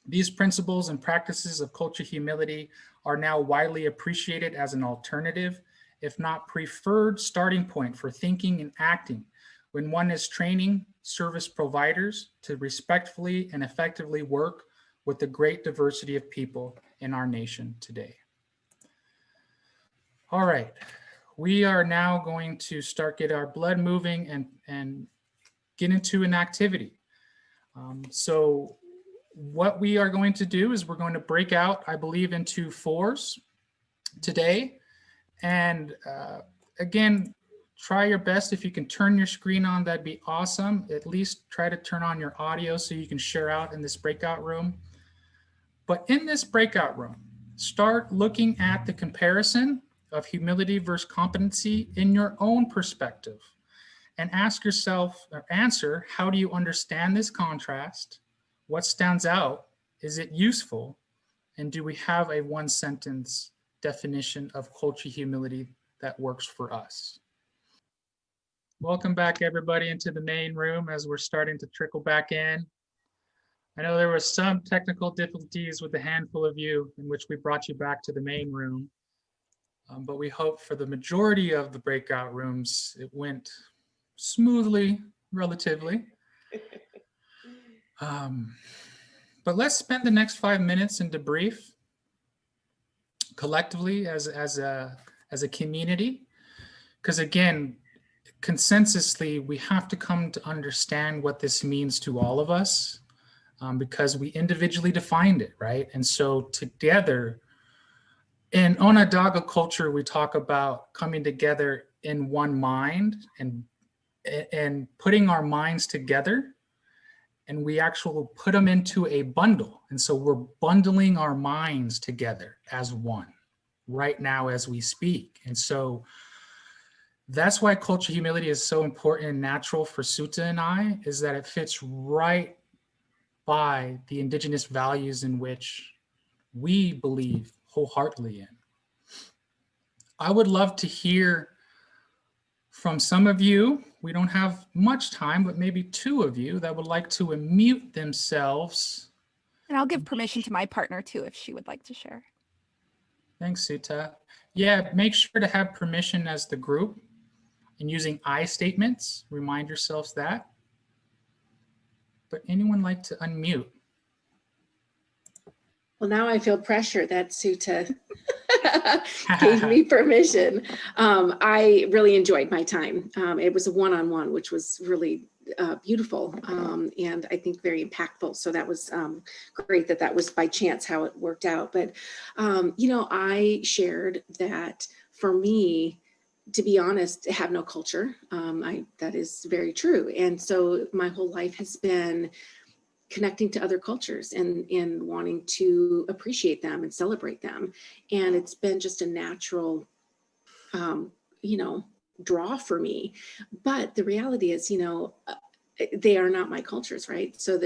These principles and practices of culture humility are now widely appreciated as an alternative, if not preferred, starting point for thinking and acting when one is training service providers to respectfully and effectively work with the great diversity of people in our nation today. All right, we are now going to start get our blood moving and get into an activity. So what we are going to do is we're going to break out, I believe, into fours today. And again, try your best. If you can turn your screen on, that'd be awesome. At least try to turn on your audio so you can share out in this breakout room. But in this breakout room, start looking at the comparison of humility versus competency in your own perspective and ask yourself or answer, how do you understand this contrast? What stands out? Is it useful? And do we have a one sentence definition of culture humility that works for us? Welcome back, everybody, into the main room as we're starting to trickle back in. I know there was some technical difficulties with a handful of you in which we brought you back to the main room, but we hope for the majority of the breakout rooms, it went smoothly, relatively. But let's spend the next 5 minutes in debrief collectively as a community, because again, consensusly, we have to come to understand what this means to all of us, because we individually defined it, right? And so together, in Onondaga culture, we talk about coming together in one mind and putting our minds together, and we actually put them into a bundle. And so we're bundling our minds together as one right now as we speak. And so that's why culture humility is so important and natural for Souta and I, is that it fits right by the Indigenous values in which we believe wholeheartedly in. I would love to hear from some of you. We don't have much time, but maybe two of you that would like to unmute themselves. And I'll give permission to my partner too, if she would like to share. Thanks, Souta. Yeah, make sure to have permission as the group. And using I statements, remind yourselves that. But anyone like to unmute? Well, now I feel pressure that Souta gave me permission. I really enjoyed my time. It was a one-on-one, which was really beautiful and I think very impactful. So that was great that was by chance how it worked out. But, you know, I shared that for me, to be honest, have no culture. That is very true. And so my whole life has been connecting to other cultures and wanting to appreciate them and celebrate them. And it's been just a natural, you know, draw for me. But the reality is, you know, they are not my cultures, right? So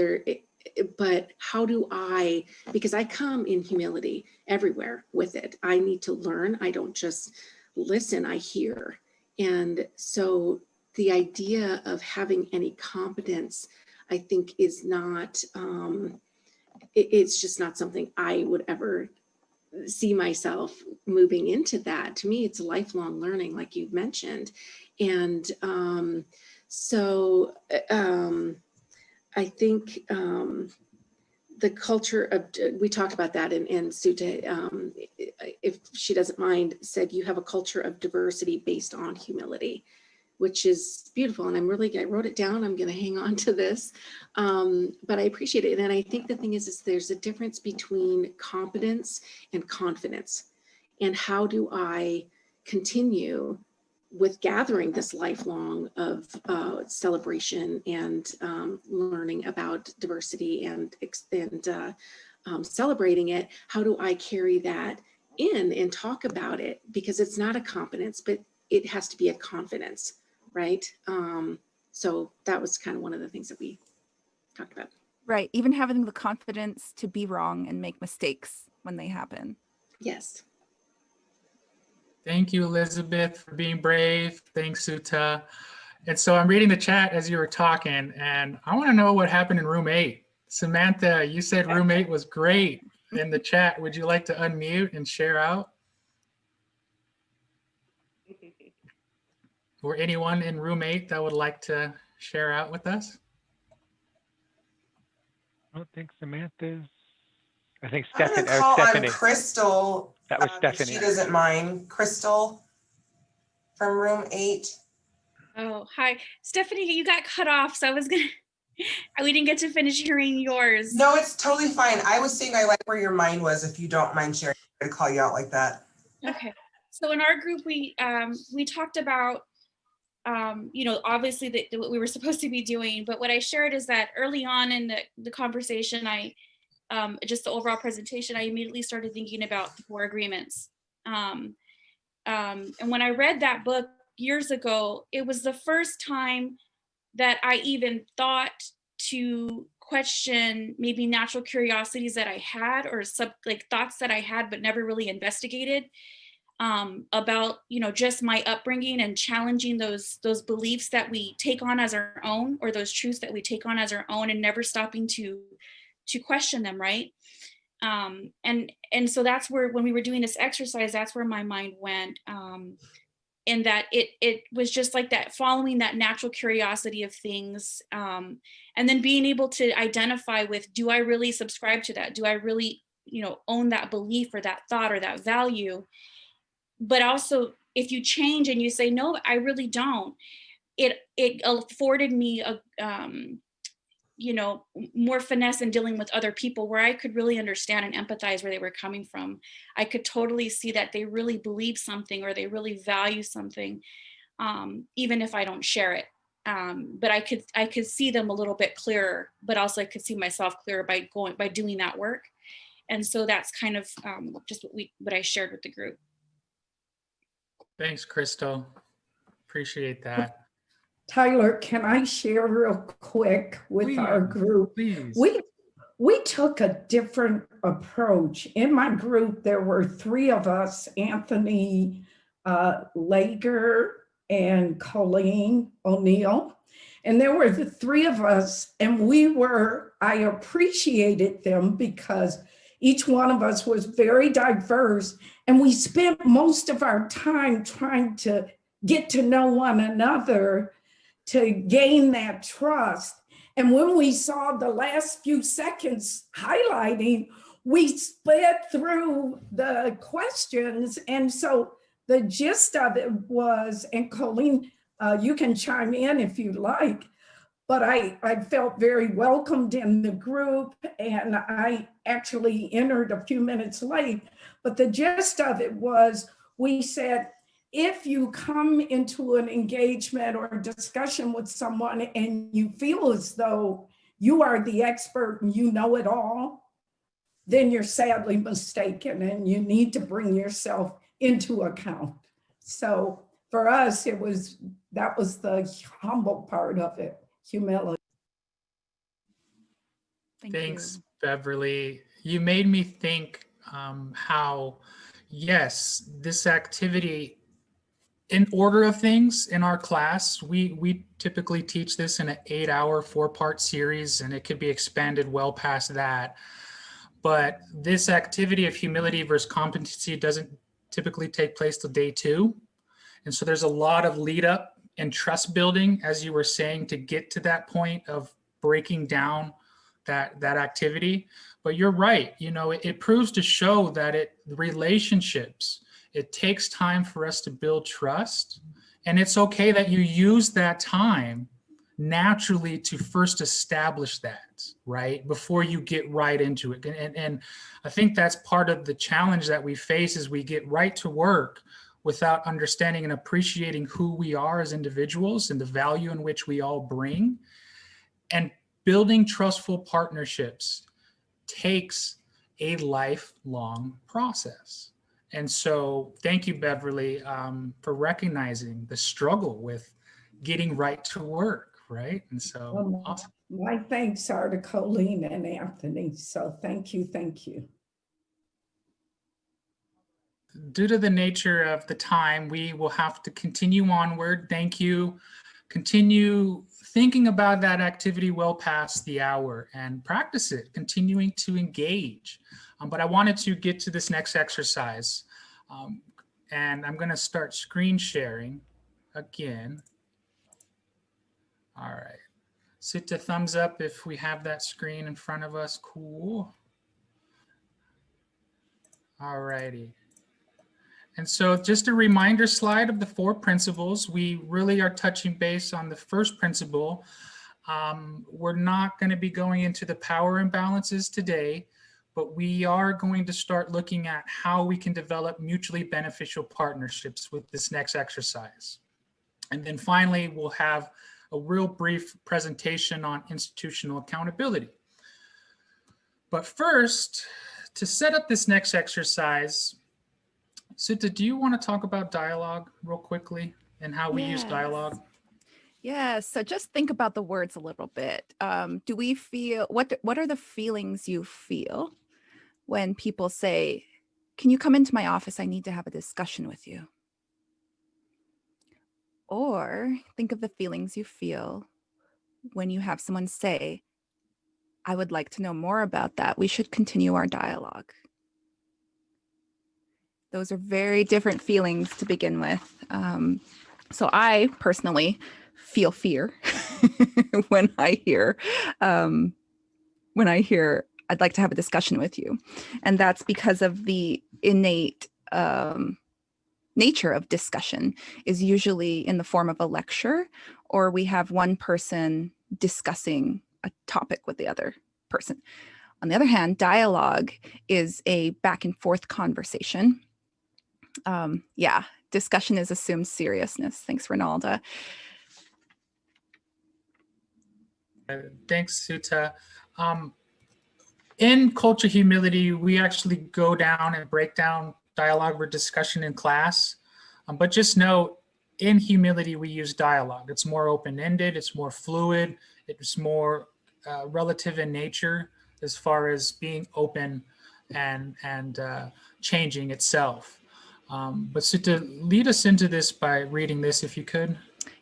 but how do I, because I come in humility everywhere with it. I need to learn. I don't just listen, I hear. And so the idea of having any competence, I think is not, it's just not something I would ever see myself moving into that. To me, it's a lifelong learning, like you've mentioned. And so I think the culture of, we talked about that, and Souta, if she doesn't mind, said you have a culture of diversity based on humility, which is beautiful. And I wrote it down. I'm going to hang on to this, but I appreciate it. And I think the thing is there's a difference between competence and confidence. And how do I continue with gathering this lifelong of celebration and learning about diversity and celebrating it? How do I carry that in and talk about it? Because it's not a competence, but it has to be a confidence, right? So that was kind of one of the things that we talked about. Right. Even having the confidence to be wrong and make mistakes when they happen. Yes. Thank you, Elizabeth, for being brave. Thanks, Souta. And so I'm reading the chat as you were talking, and I want to know what happened in room 8. Samantha, you said room 8 was great in the chat. Would you like to unmute and share out? Or anyone in room 8 that would like to share out with us? I don't think Samantha's. I think I'm Stephanie. gonna call on Stephanie. Crystal. That was if Stephanie. She doesn't mind. Crystal from room 8. Oh, hi. Stephanie, you got cut off, so I was gonna, we didn't get to finish hearing yours. No, it's totally fine. I was saying I like where your mind was, if you don't mind sharing. I'm gonna call you out like that. Okay. So in our group, we talked about, you know, obviously what we were supposed to be doing, but what I shared is that early on in the conversation, just the overall presentation, I immediately started thinking about the 4 agreements. And when I read that book years ago, it was the first time that I even thought to question maybe natural curiosities that I had, or like thoughts that I had but never really investigated, about, you know, just my upbringing and challenging those beliefs that we take on as our own, or those truths that we take on as our own, and never stopping to question them, right? And so that's where, when we were doing this exercise, that's where my mind went. And that it was just like that, following that natural curiosity of things, and then being able to identify with, do I really subscribe to that? Do I really, you know, own that belief or that thought or that value? But also, if you change and you say, no, I really don't, it afforded me a, you know, more finesse in dealing with other people, where I could really understand and empathize where they were coming from. I could totally see that they really believe something, or they really value something, even if I don't share it. But I could see them a little bit clearer, but also I could see myself clearer by doing that work. And so that's kind of just what I shared with the group. Thanks, Crystal. Appreciate that. Tyler, can I share real quick with our group? Please. We took a different approach. In my group, there were 3 of us, Anthony Lager and Colleen O'Neill. And there were the 3 of us, and I appreciated them because each one of us was very diverse, and we spent most of our time trying to get to know one another to gain that trust. And when we saw the last few seconds highlighting, we sped through the questions. And so the gist of it was, and Colleen, you can chime in if you like, but I felt very welcomed in the group, and I actually entered a few minutes late. But the gist of it was, we said, if you come into an engagement or a discussion with someone and you feel as though you are the expert and you know it all, then you're sadly mistaken, and you need to bring yourself into account. So for us, that was the humble part of it, humility. Thanks, Beverly. You made me think how, yes, this activity, in order of things in our class, we typically teach this in an 8-hour 4-part series, and it could be expanded well past that. But this activity of humility versus competency doesn't typically take place till day 2. And so there's a lot of lead up and trust building, as you were saying, to get to that point of breaking down that activity. But you're right, you know, it proves to show that relationships, it takes time for us to build trust. And it's okay that you use that time naturally to first establish that, right? Before you get right into it. And I think that's part of the challenge that we face, is we get right to work without understanding and appreciating who we are as individuals and the value in which we all bring. And building trustful partnerships takes a lifelong process. And so thank you, Beverly, for recognizing the struggle with getting right to work, right? And so awesome. My thanks are to Colleen and Anthony. So thank you, thank you. Due to the nature of the time, we will have to continue onward. Thank you. Continue thinking about that activity well past the hour and practice it, continuing to engage. But I wanted to get to this next exercise. And I'm going to start screen sharing again. All right. Souta, thumbs up if we have that screen in front of us. Cool. All righty. And so just a reminder slide of the 4 principles. We really are touching base on the first principle. We're not going to be going into the power imbalances today, but we are going to start looking at how we can develop mutually beneficial partnerships with this next exercise. And then finally, we'll have a real brief presentation on institutional accountability. But first, to set up this next exercise, Souta, do you want to talk about dialogue real quickly and how we use dialogue? Yeah, so just think about the words a little bit. Do we feel, what are the feelings you feel when people say, can you come into my office? I need to have a discussion with you. Or think of the feelings you feel when you have someone say, I would like to know more about that. We should continue our dialogue. Those are very different feelings to begin with. So I personally feel fear when I hear, I'd like to have a discussion with you. And that's because of the innate nature of discussion is usually in the form of a lecture, or we have one person discussing a topic with the other person. On the other hand, dialogue is a back and forth conversation. Yeah, discussion is assumed seriousness. Thanks, Ronalda. Thanks, Souta. In Culture Humility, we actually go down and break down dialogue or discussion in class. But just know, in humility, we use dialogue. It's more open-ended, it's more fluid, it's more relative in nature as far as being open and changing itself. But Souta, lead us into this by reading this, if you could.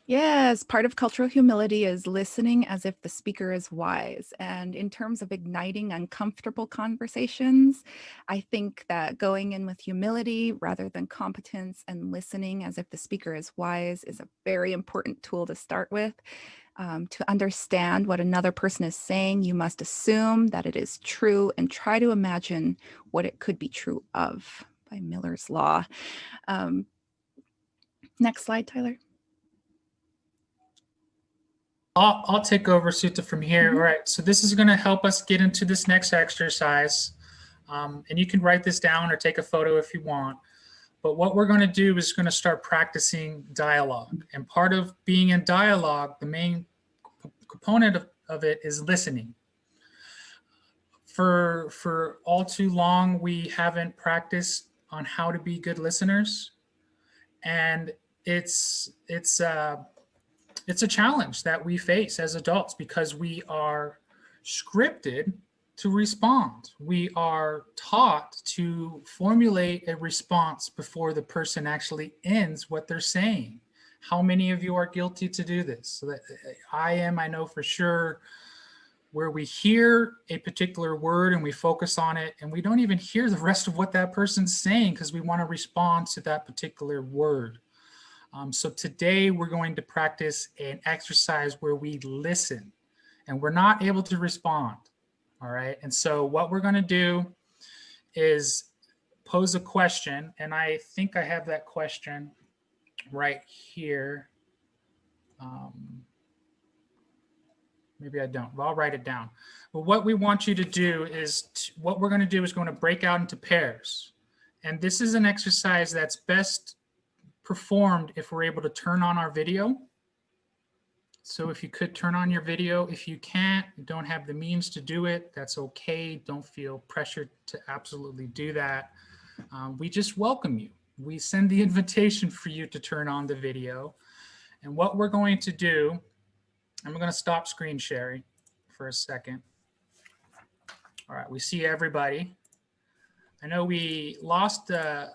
Yes, part of cultural humility is listening as if the speaker is wise. And in terms of igniting uncomfortable conversations, I think that going in with humility rather than competence and listening as if the speaker is wise is a very important tool to start with. To understand what another person is saying, you must assume that it is true and try to imagine what it could be true of, by Miller's Law. Next slide, Tyler. I'll take over, Souta, from here. All right, so this is going to help us get into this next exercise. And you can write this down or take a photo if you want. But what we're going to do is going to start practicing dialogue. And part of being in dialogue, the main component of it is listening. For all too long, we haven't practiced on how to be good listeners. And it's a challenge that we face as adults because we are scripted to respond. We are taught to formulate a response before the person actually ends what they're saying. How many of you are guilty to do this? So that I am, I know for sure, where we hear a particular word and we focus on it and we don't even hear the rest of what that person's saying because we want to respond to that particular word. So today we're going to practice an exercise where we listen and we're not able to respond. All right. And so what we're going to do is pose a question. And I think I have that question right here. Maybe I don't. Well, I'll write it down. But what we want you to do is, what we're going to do is going to break out into pairs. And this is an exercise that's best performed if we're able to turn on our video. So if you could turn on your video, if you can't, you don't have the means to do it, that's okay. Don't feel pressured to absolutely do that. We just welcome you. We send the invitation for you to turn on the video. And what we're going to do, I'm going to stop screen sharing. for a second. All right, we see everybody. I know we lost a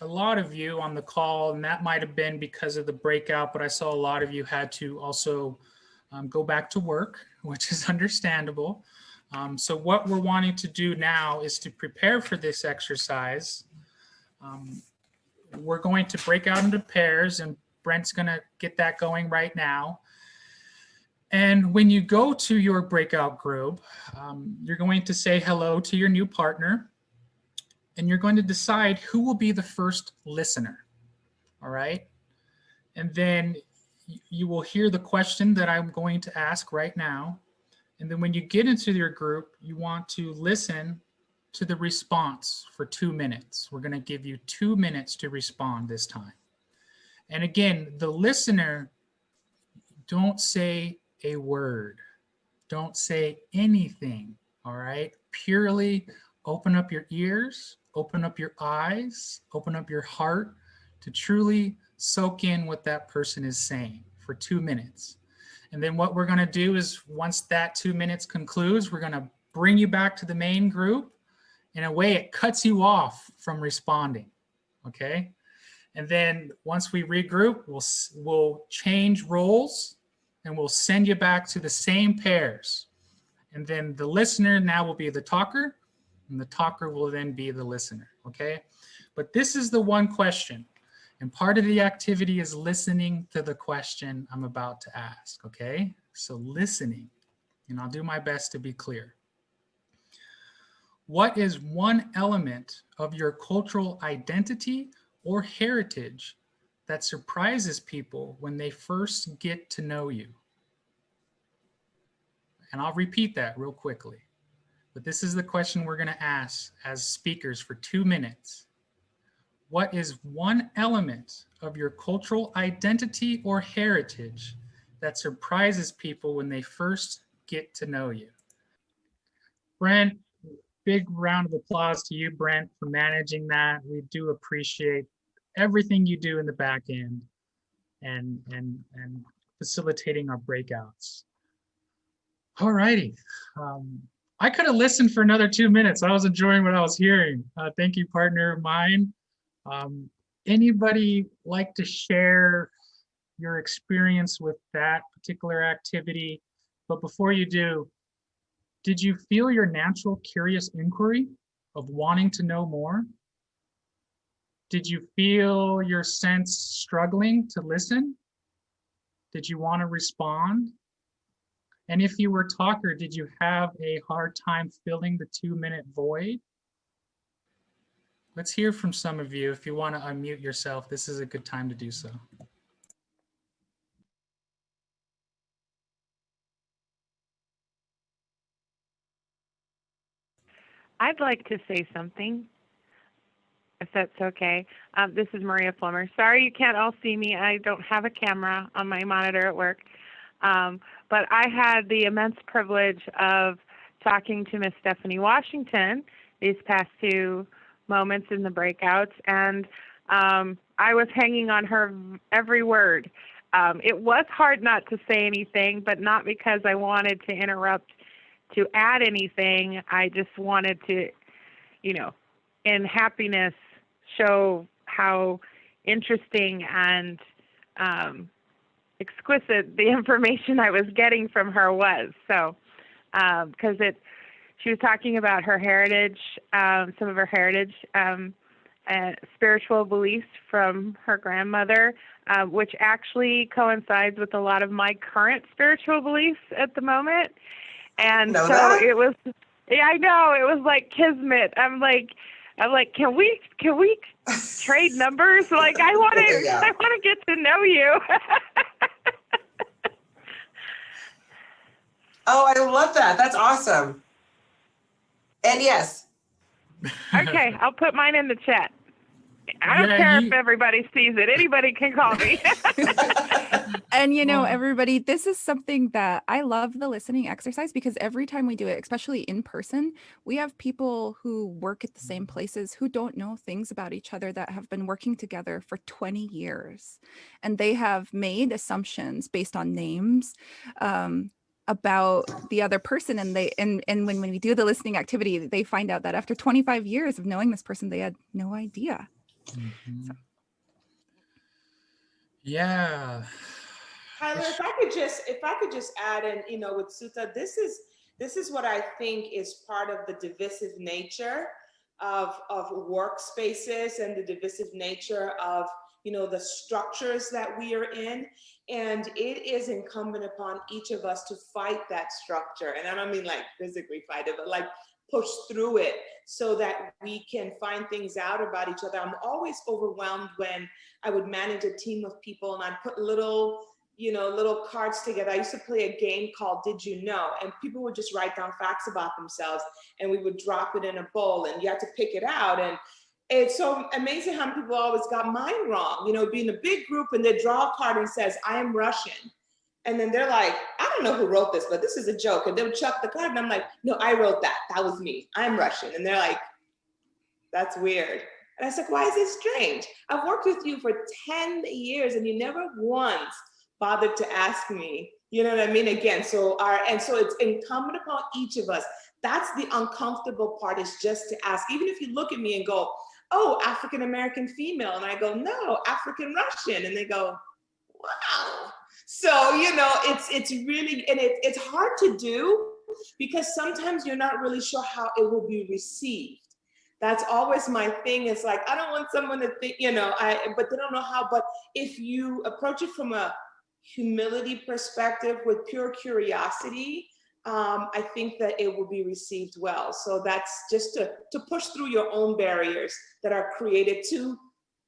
lot of you on the call, and that might have been because of the breakout, but I saw a lot of you had to also go back to work, which is understandable. So what we're wanting to do now is to prepare for this exercise. We're going to break out into pairs, and Brent's going to get that going right now. And when you go to your breakout group, you're going to say hello to your new partner, and you're going to decide who will be the first listener. All right. And then you will hear the question that I'm going to ask right now. And then when you get into your group, you want to listen to the response for 2 minutes. We're going to give you 2 minutes to respond this time. And again, the listener, don't say a word. Don't say anything, all right? Purely open up your ears, open up your eyes, open up your heart to truly soak in what that person is saying for 2 minutes. And then what we're going to do is once that 2 minutes concludes, we're going to bring you back to the main group. In a way, it cuts you off from responding, okay? And then once we regroup, we'll change roles and we'll send you back to the same pairs. And then the listener now will be the talker, and the talker will then be the listener, okay? But this is the one question. And part of the activity is listening to the question I'm about to ask, okay? So listening, and I'll do my best to be clear. What is one element of your cultural identity or heritage that surprises people when they first get to know you? And I'll repeat that real quickly. But this is the question we're going to ask as speakers for 2 minutes. What is one element of your cultural identity or heritage that surprises people when they first get to know you? Brent, big round of applause to you, Brent, for managing that. We do appreciate everything you do in the back end and facilitating our breakouts. All righty. I could have listened for another 2 minutes. I was enjoying what I was hearing. Thank you, partner of mine. Anybody like to share your experience with that particular activity? But before you do, did you feel your natural curious inquiry of wanting to know more? Did you feel your sense struggling to listen? Did you want to respond? And if you were a talker, did you have a hard time filling the 2 minute void? Let's hear from some of you. If you want to unmute yourself, this is a good time to do so. I'd like to say something, if that's okay. This is Maria Plummer. Sorry you can't all see me. I don't have a camera on my monitor at work. But I had the immense privilege of talking to Miss Stephanie Washington these past 2 moments in the breakouts, and I was hanging on her every word. It was hard not to say anything, but not because I wanted to interrupt to add anything. I just wanted to, you know, in happiness, show how interesting and exquisite the information I was getting from her was. So, because she was talking about her heritage, some of her heritage, spiritual beliefs from her grandmother, which actually coincides with a lot of my current spiritual beliefs at the moment. And so that? it was, yeah, I know, it was like kismet. I'm like, can we trade numbers? Like, I want to get to know you. Oh, I love that. That's awesome. And yes. Okay, I'll put mine in the chat. I don't care if everybody sees it. Anybody can call me. And you know, everybody, this is something that I love the listening exercise, because every time we do it, especially in person, we have people who work at the same places who don't know things about each other that have been working together for 20 years. And they have made assumptions based on names. about the other person, and when we do the listening activity, they find out that after 25 years of knowing this person, they had no idea. Mm-hmm. So. Yeah. Tyler, if I could just add in, you know, with Souta, this is what I think is part of the divisive nature of workspaces and the divisive nature of, you know, the structures that we are in. And it is incumbent upon each of us to fight that structure. And I don't mean like physically fight it, but like push through it so that we can find things out about each other. I'm always overwhelmed when I would manage a team of people and I'd put little cards together. I used to play a game called Did You Know? And people would just write down facts about themselves and we would drop it in a bowl and you had to pick it out. And it's so amazing how people always got mine wrong. You know, it'd be in a big group and they draw a card and says, I am Russian. And then they're like, I don't know who wrote this, but this is a joke. And they would chuck the card and I'm like, no, I wrote that. That was me. I'm Russian. And they're like, that's weird. And I said, why is this strange? I've worked with you for 10 years and you never once bothered to ask me, you know what I mean? Again, so it's incumbent upon each of us. That's the uncomfortable part, is just to ask. Even if you look at me and go, oh, African-American female. And I go, no, African Russian. And they go, wow. So, you know, it's really, and it's hard to do because sometimes you're not really sure how it will be received. That's always my thing. It's like, I don't want someone to think, you know, but they don't know how. But if you approach it from a humility perspective with pure curiosity, I think that it will be received well. So that's just to push through your own barriers that are created to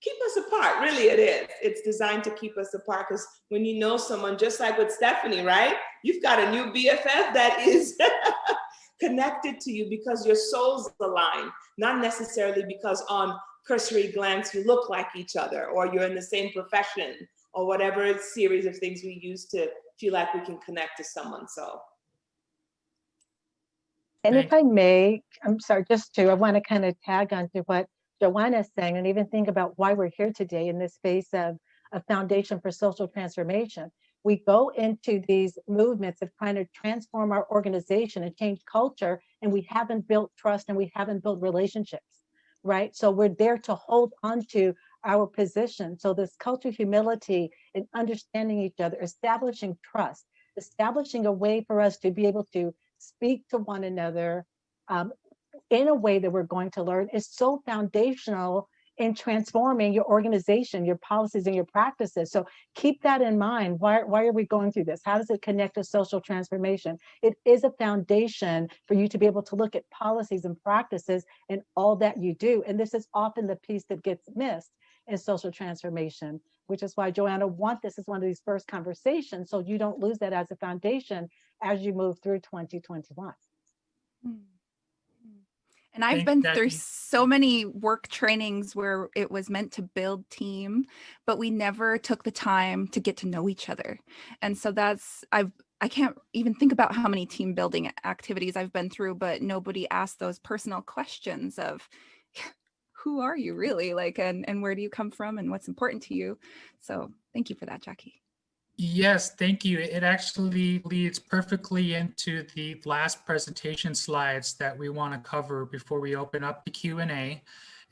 keep us apart. Really, it is. It's designed to keep us apart, because when you know someone, just like with Stephanie, right? You've got a new BFF that is connected to you because your souls align, not necessarily because on cursory glance you look like each other or you're in the same profession or whatever series of things we use to feel like we can connect to someone. So. And if I may, I'm sorry, I want to kind of tag on to what Joanna is saying and even think about why we're here today in this space of a foundation for social transformation. We go into these movements of trying to transform our organization and change culture, and we haven't built trust and we haven't built relationships, right? So we're there to hold on to our position. So this culture of humility and understanding each other, establishing trust, establishing a way for us to be able to speak to one another in a way that we're going to learn is so foundational in transforming your organization, your policies, and your practices. So keep that in mind. Why are we going through this? How does it connect to social transformation? It is a foundation for you to be able to look at policies and practices and all that you do. And this is often the piece that gets missed in social transformation, which is why Joanna this is one of these first conversations, so you don't lose that as a foundation as you move through 2021. And I've been through so many work trainings where it was meant to build team, but we never took the time to get to know each other. And so I can't even think about how many team building activities I've been through, but nobody asked those personal questions of who are you really, like, and where do you come from and what's important to you? So thank you for that, Jackie. Yes, thank you. It actually leads perfectly into the last presentation slides that we want to cover before we open up the Q&A,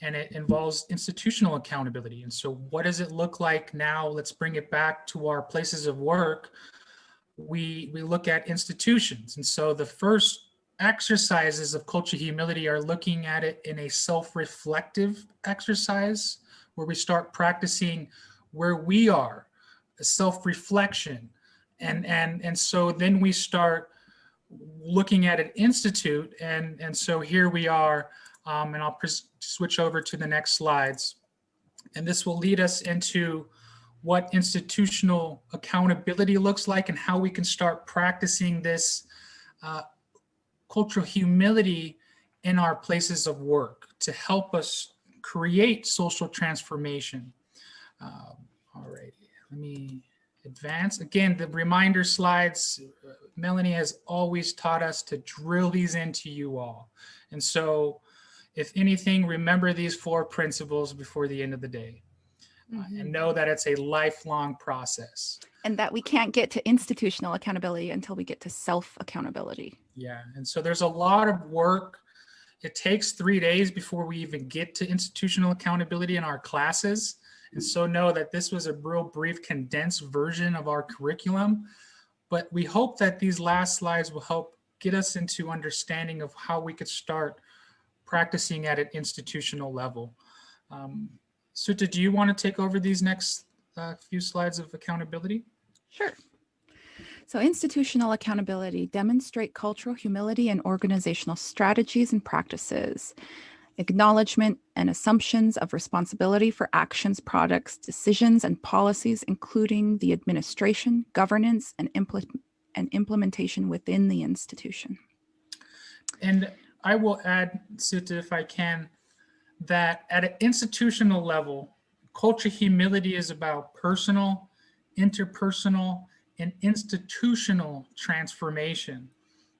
and it involves institutional accountability. And so what does it look like now? Let's bring it back to our places of work. We look at institutions. And so the first exercises of culture humility are looking at it in a self-reflective exercise where we start practicing where we are, self-reflection, and so then we start looking at an institute, and so here we are, and I'll switch over to the next slides, and this will lead us into what institutional accountability looks like and how we can start practicing this cultural humility in our places of work to help us create social transformation. All right. Let me advance. Again, the reminder slides, Melanie has always taught us to drill these into you all. And so if anything, remember these 4 principles before the end of the day. and know that it's a lifelong process. And that we can't get to institutional accountability until we get to self-accountability. Yeah, and so there's a lot of work. It takes 3 days before we even get to institutional accountability in our classes. And so know that this was a real brief, condensed version of our curriculum. But we hope that these last slides will help get us into understanding of how we could start practicing at an institutional level. Souta, do you want to take over these next few slides of accountability? Sure. So institutional accountability: demonstrate cultural humility and organizational strategies and practices, acknowledgement and assumptions of responsibility for actions, products, decisions, and policies, including the administration, governance, and implementation within the institution. And I will add, Souta, if I can, that at an institutional level, culture humility is about personal, interpersonal, and institutional transformation.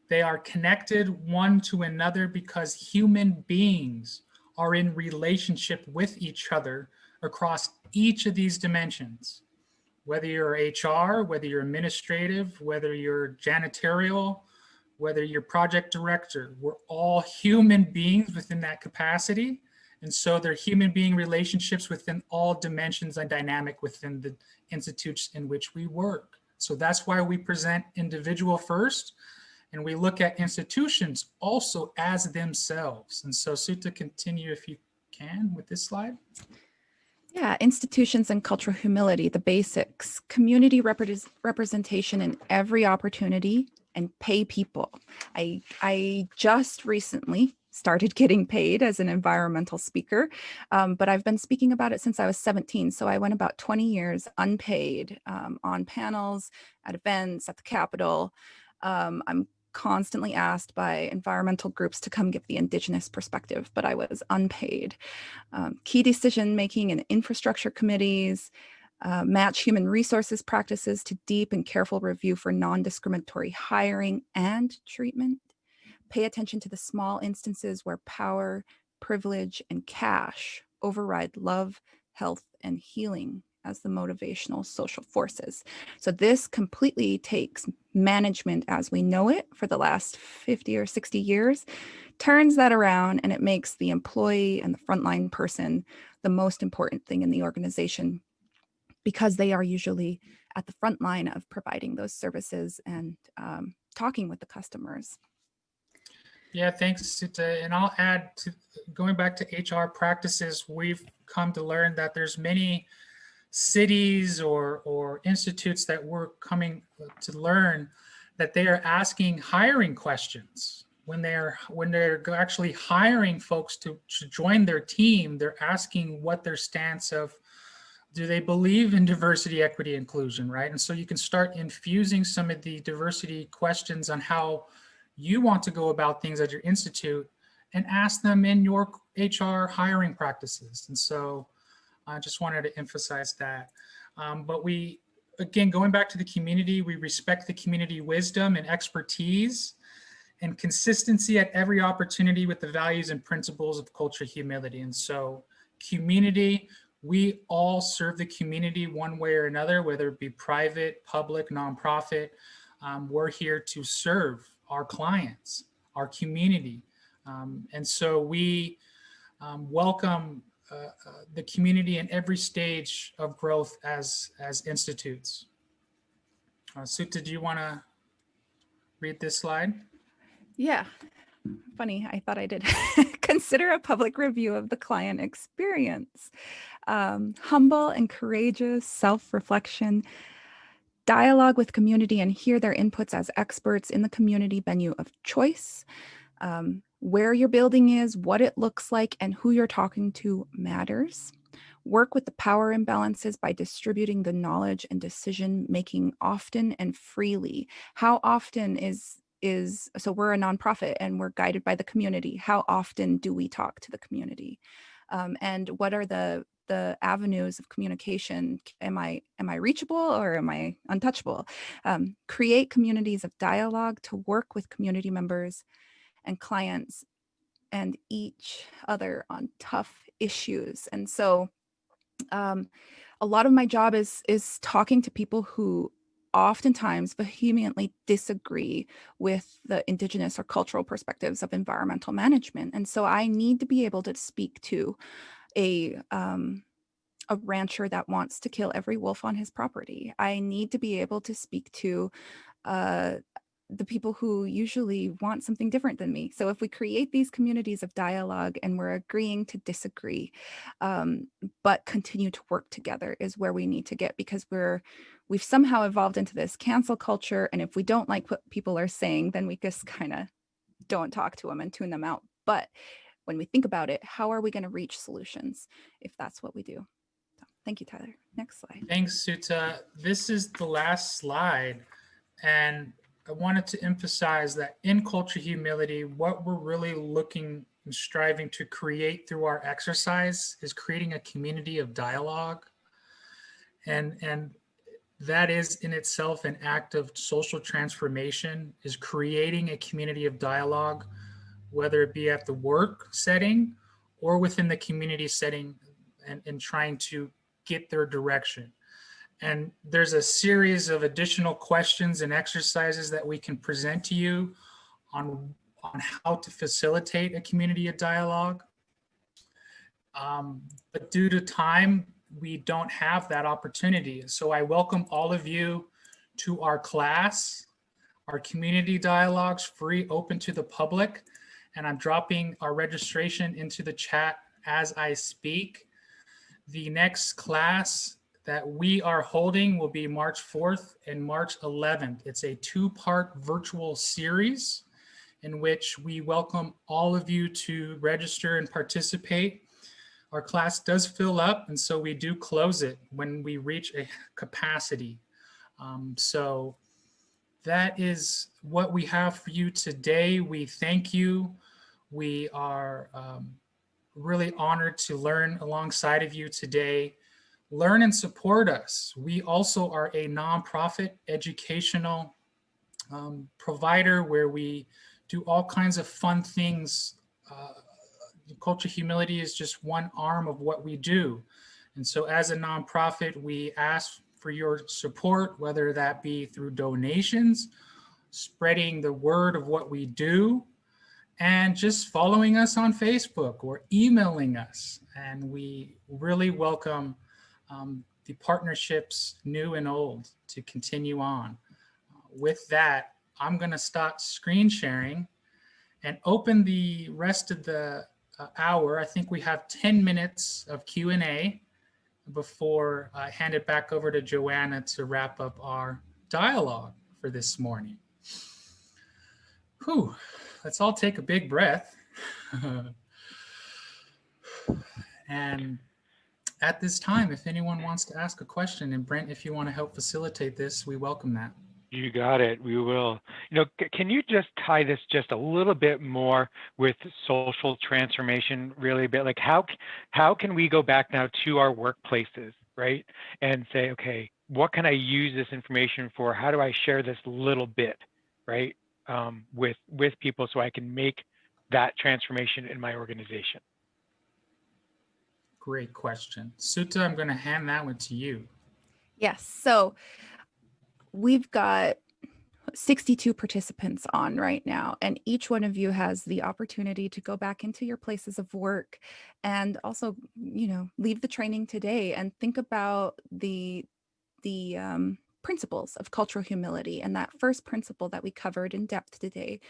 They are connected one to another because human beings are in relationship with each other across each of these dimensions. Whether you're HR, whether you're administrative, whether you're janitorial, whether you're project director, we're all human beings within that capacity. And so they're human being relationships within all dimensions and dynamic within the institutes in which we work. So that's why we present individual first, and we look at institutions also as themselves. And so Souta, continue if you can with this slide. Yeah, institutions and cultural humility, the basics: community representation in every opportunity, and pay people. I just recently started getting paid as an environmental speaker, but I've been speaking about it since I was 17. So I went about 20 years unpaid, on panels, at events, at the Capitol. I'm constantly asked by environmental groups to come give the Indigenous perspective, but I was unpaid. Key decision-making in infrastructure committees, match human resources practices to deep and careful review for non-discriminatory hiring and treatment. Pay attention to the small instances where power, privilege, and cash override love, health, and healing as the motivational social forces. So this completely takes management as we know it for the last 50 or 60 years, turns that around, and it makes the employee and the frontline person the most important thing in the organization, because they are usually at the front line of providing those services and talking with the customers. Yeah, thanks, Souta. And I'll add, to going back to HR practices, we've come to learn that there's many cities or institutes that we're coming to learn that they are asking hiring questions. When they're actually hiring folks to join their team, they're asking what their stance of, do they believe in diversity, equity, inclusion, right? And so you can start infusing some of the diversity questions on how you want to go about things at your institute and ask them in your HR hiring practices. And so I just wanted to emphasize that. But we, again, going back to the community, we respect the community wisdom and expertise and consistency at every opportunity with the values and principles of culture humility. And so community, we all serve the community one way or another, whether it be private, public, nonprofit. We're here to serve our clients, our community. And so we welcome the community in every stage of growth as institutes. Souta, do you want to read this slide? Yeah, funny, I thought I did. Consider a public review of the client experience. Humble and courageous self-reflection, dialogue with community and hear their inputs as experts in the community venue of choice. Where your building is, what it looks like, and who you're talking to matters. Work with the power imbalances by distributing the knowledge and decision making often and freely. How often so we're a nonprofit and we're guided by the community. How often do we talk to the community? And what are the avenues of communication? Am I reachable or am I untouchable? Create communities of dialogue to work with community members and clients and each other on tough issues. And so A lot of my job is talking to people who oftentimes vehemently disagree with the Indigenous or cultural perspectives of environmental management. And so I need to be able to speak to a rancher that wants to kill every wolf on his property. I need to be able to speak to the people who usually want something different than me. So if we create these communities of dialogue and we're agreeing to disagree, but continue to work together is where we need to get, because we've somehow evolved into this cancel culture. And if we don't like what people are saying, then we just kind of don't talk to them and tune them out. But when we think about it, how are we going to reach solutions if that's what we do? So, thank you, Tyler. Next slide. Thanks, Souta. This is the last slide. And I wanted to emphasize that in culture humility, what we're really looking and striving to create through our exercise is creating a community of dialogue. And that is in itself an act of social transformation, is creating a community of dialogue, whether it be at the work setting or within the community setting, and trying to get their direction. And there's a series of additional questions and exercises that we can present to you on how to facilitate a community of dialogue. But due to time, we don't have that opportunity. So I welcome all of you to our class, our community dialogues, free, open to the public. And I'm dropping our registration into the chat as I speak. The next class that we are holding will be March 4th and March 11th. It's a 2-part virtual series in which we welcome all of you to register and participate. Our class does fill up, and so we do close it when we reach a capacity. So that is what we have for you today. We thank you. We are really honored to learn alongside of you today. Learn and support us. We also are a nonprofit educational provider where we do all kinds of fun things. Culture humility is just one arm of what we do. And so as a nonprofit, we ask for your support, whether that be through donations, spreading the word of what we do, and just following us on Facebook or emailing us. And we really welcome the partnerships, new and old, to continue on. With that, I'm going to stop screen sharing and open the rest of the hour. I think we have 10 minutes of Q&A before I hand it back over to Joanna to wrap up our dialogue for this morning. Whew, let's all take a big breath. And at this time, if anyone wants to ask a question, and Brent, if you want to help facilitate this, we welcome that. You got it. We will. You know, can you just tie this just a little bit more with social transformation, really a bit? Like how can we go back now to our workplaces, right? And say, okay, what can I use this information for? How do I share this little bit, right? With people so I can make that transformation in my organization? Great question. Souta, I'm going to hand that one to you. Yes. So we've got 62 participants on right now, and each one of you has the opportunity to go back into your places of work and also, you know, leave the training today and think about the principles of cultural humility. And that first principle that we covered in depth today,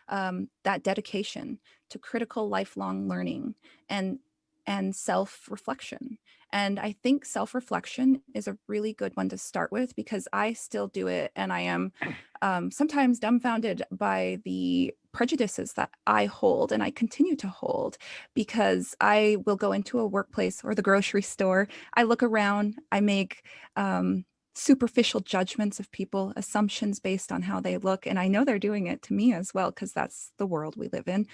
that dedication to critical lifelong learning and self-reflection. And I think self-reflection is a really good one to start with, because I still do it, and I am sometimes dumbfounded by the prejudices that I hold and I continue to hold, because I will go into a workplace or the grocery store, I look around, I make superficial judgments of people, assumptions based on how they look. And I know they're doing it to me as well, because that's the world we live in.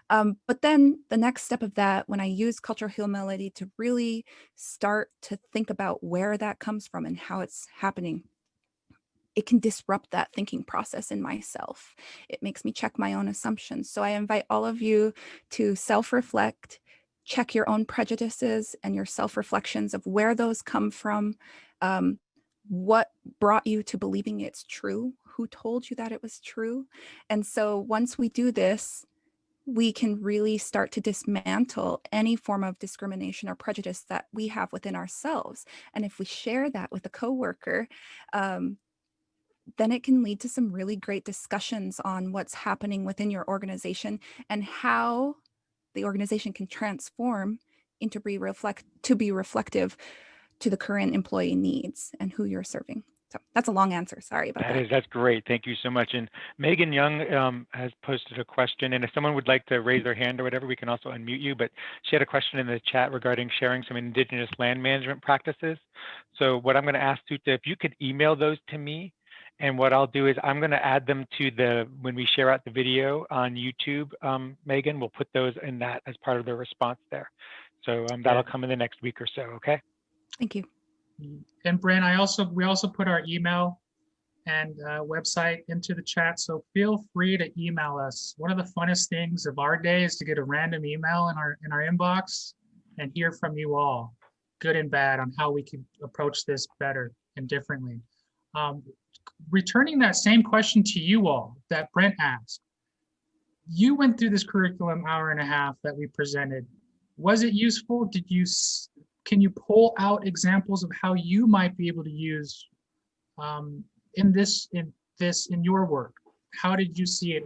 But then the next step of that, when I use cultural humility to really start to think about where that comes from and how it's happening, it can disrupt that thinking process in myself. It makes me check my own assumptions. So I invite all of you to self-reflect, check your own prejudices and your self-reflections of where those come from. What brought you to believing it's true? Who told you that it was true? And so once we do this, we can really start to dismantle any form of discrimination or prejudice that we have within ourselves. And if we share that with a coworker, then it can lead to some really great discussions on what's happening within your organization and how the organization can transform into be reflective to the current employee needs and who you're serving. So that's a long answer. Sorry about that. That's great. Thank you so much. And Megan Young has posted a question, and if someone would like to raise their hand or whatever, we can also unmute you, but she had a question in the chat regarding sharing some Indigenous land management practices. So what I'm going to ask Souta, if you could email those to me, and what I'll do is I'm going to add them to when we share out the video on YouTube, Megan, we'll put those in that as part of the response there. So that'll come in the next week or so, okay? Thank you. And Brent, we also put our email and website into the chat, so feel free to email us. One of the funnest things of our day is to get a random email in our inbox and hear from you all, good and bad, on how we can approach this better and differently. Returning that same question to you all that Brent asked, you went through this curriculum hour and a half that we presented. Was it useful? Can you pull out examples of how you might be able to use in your work? How did you see it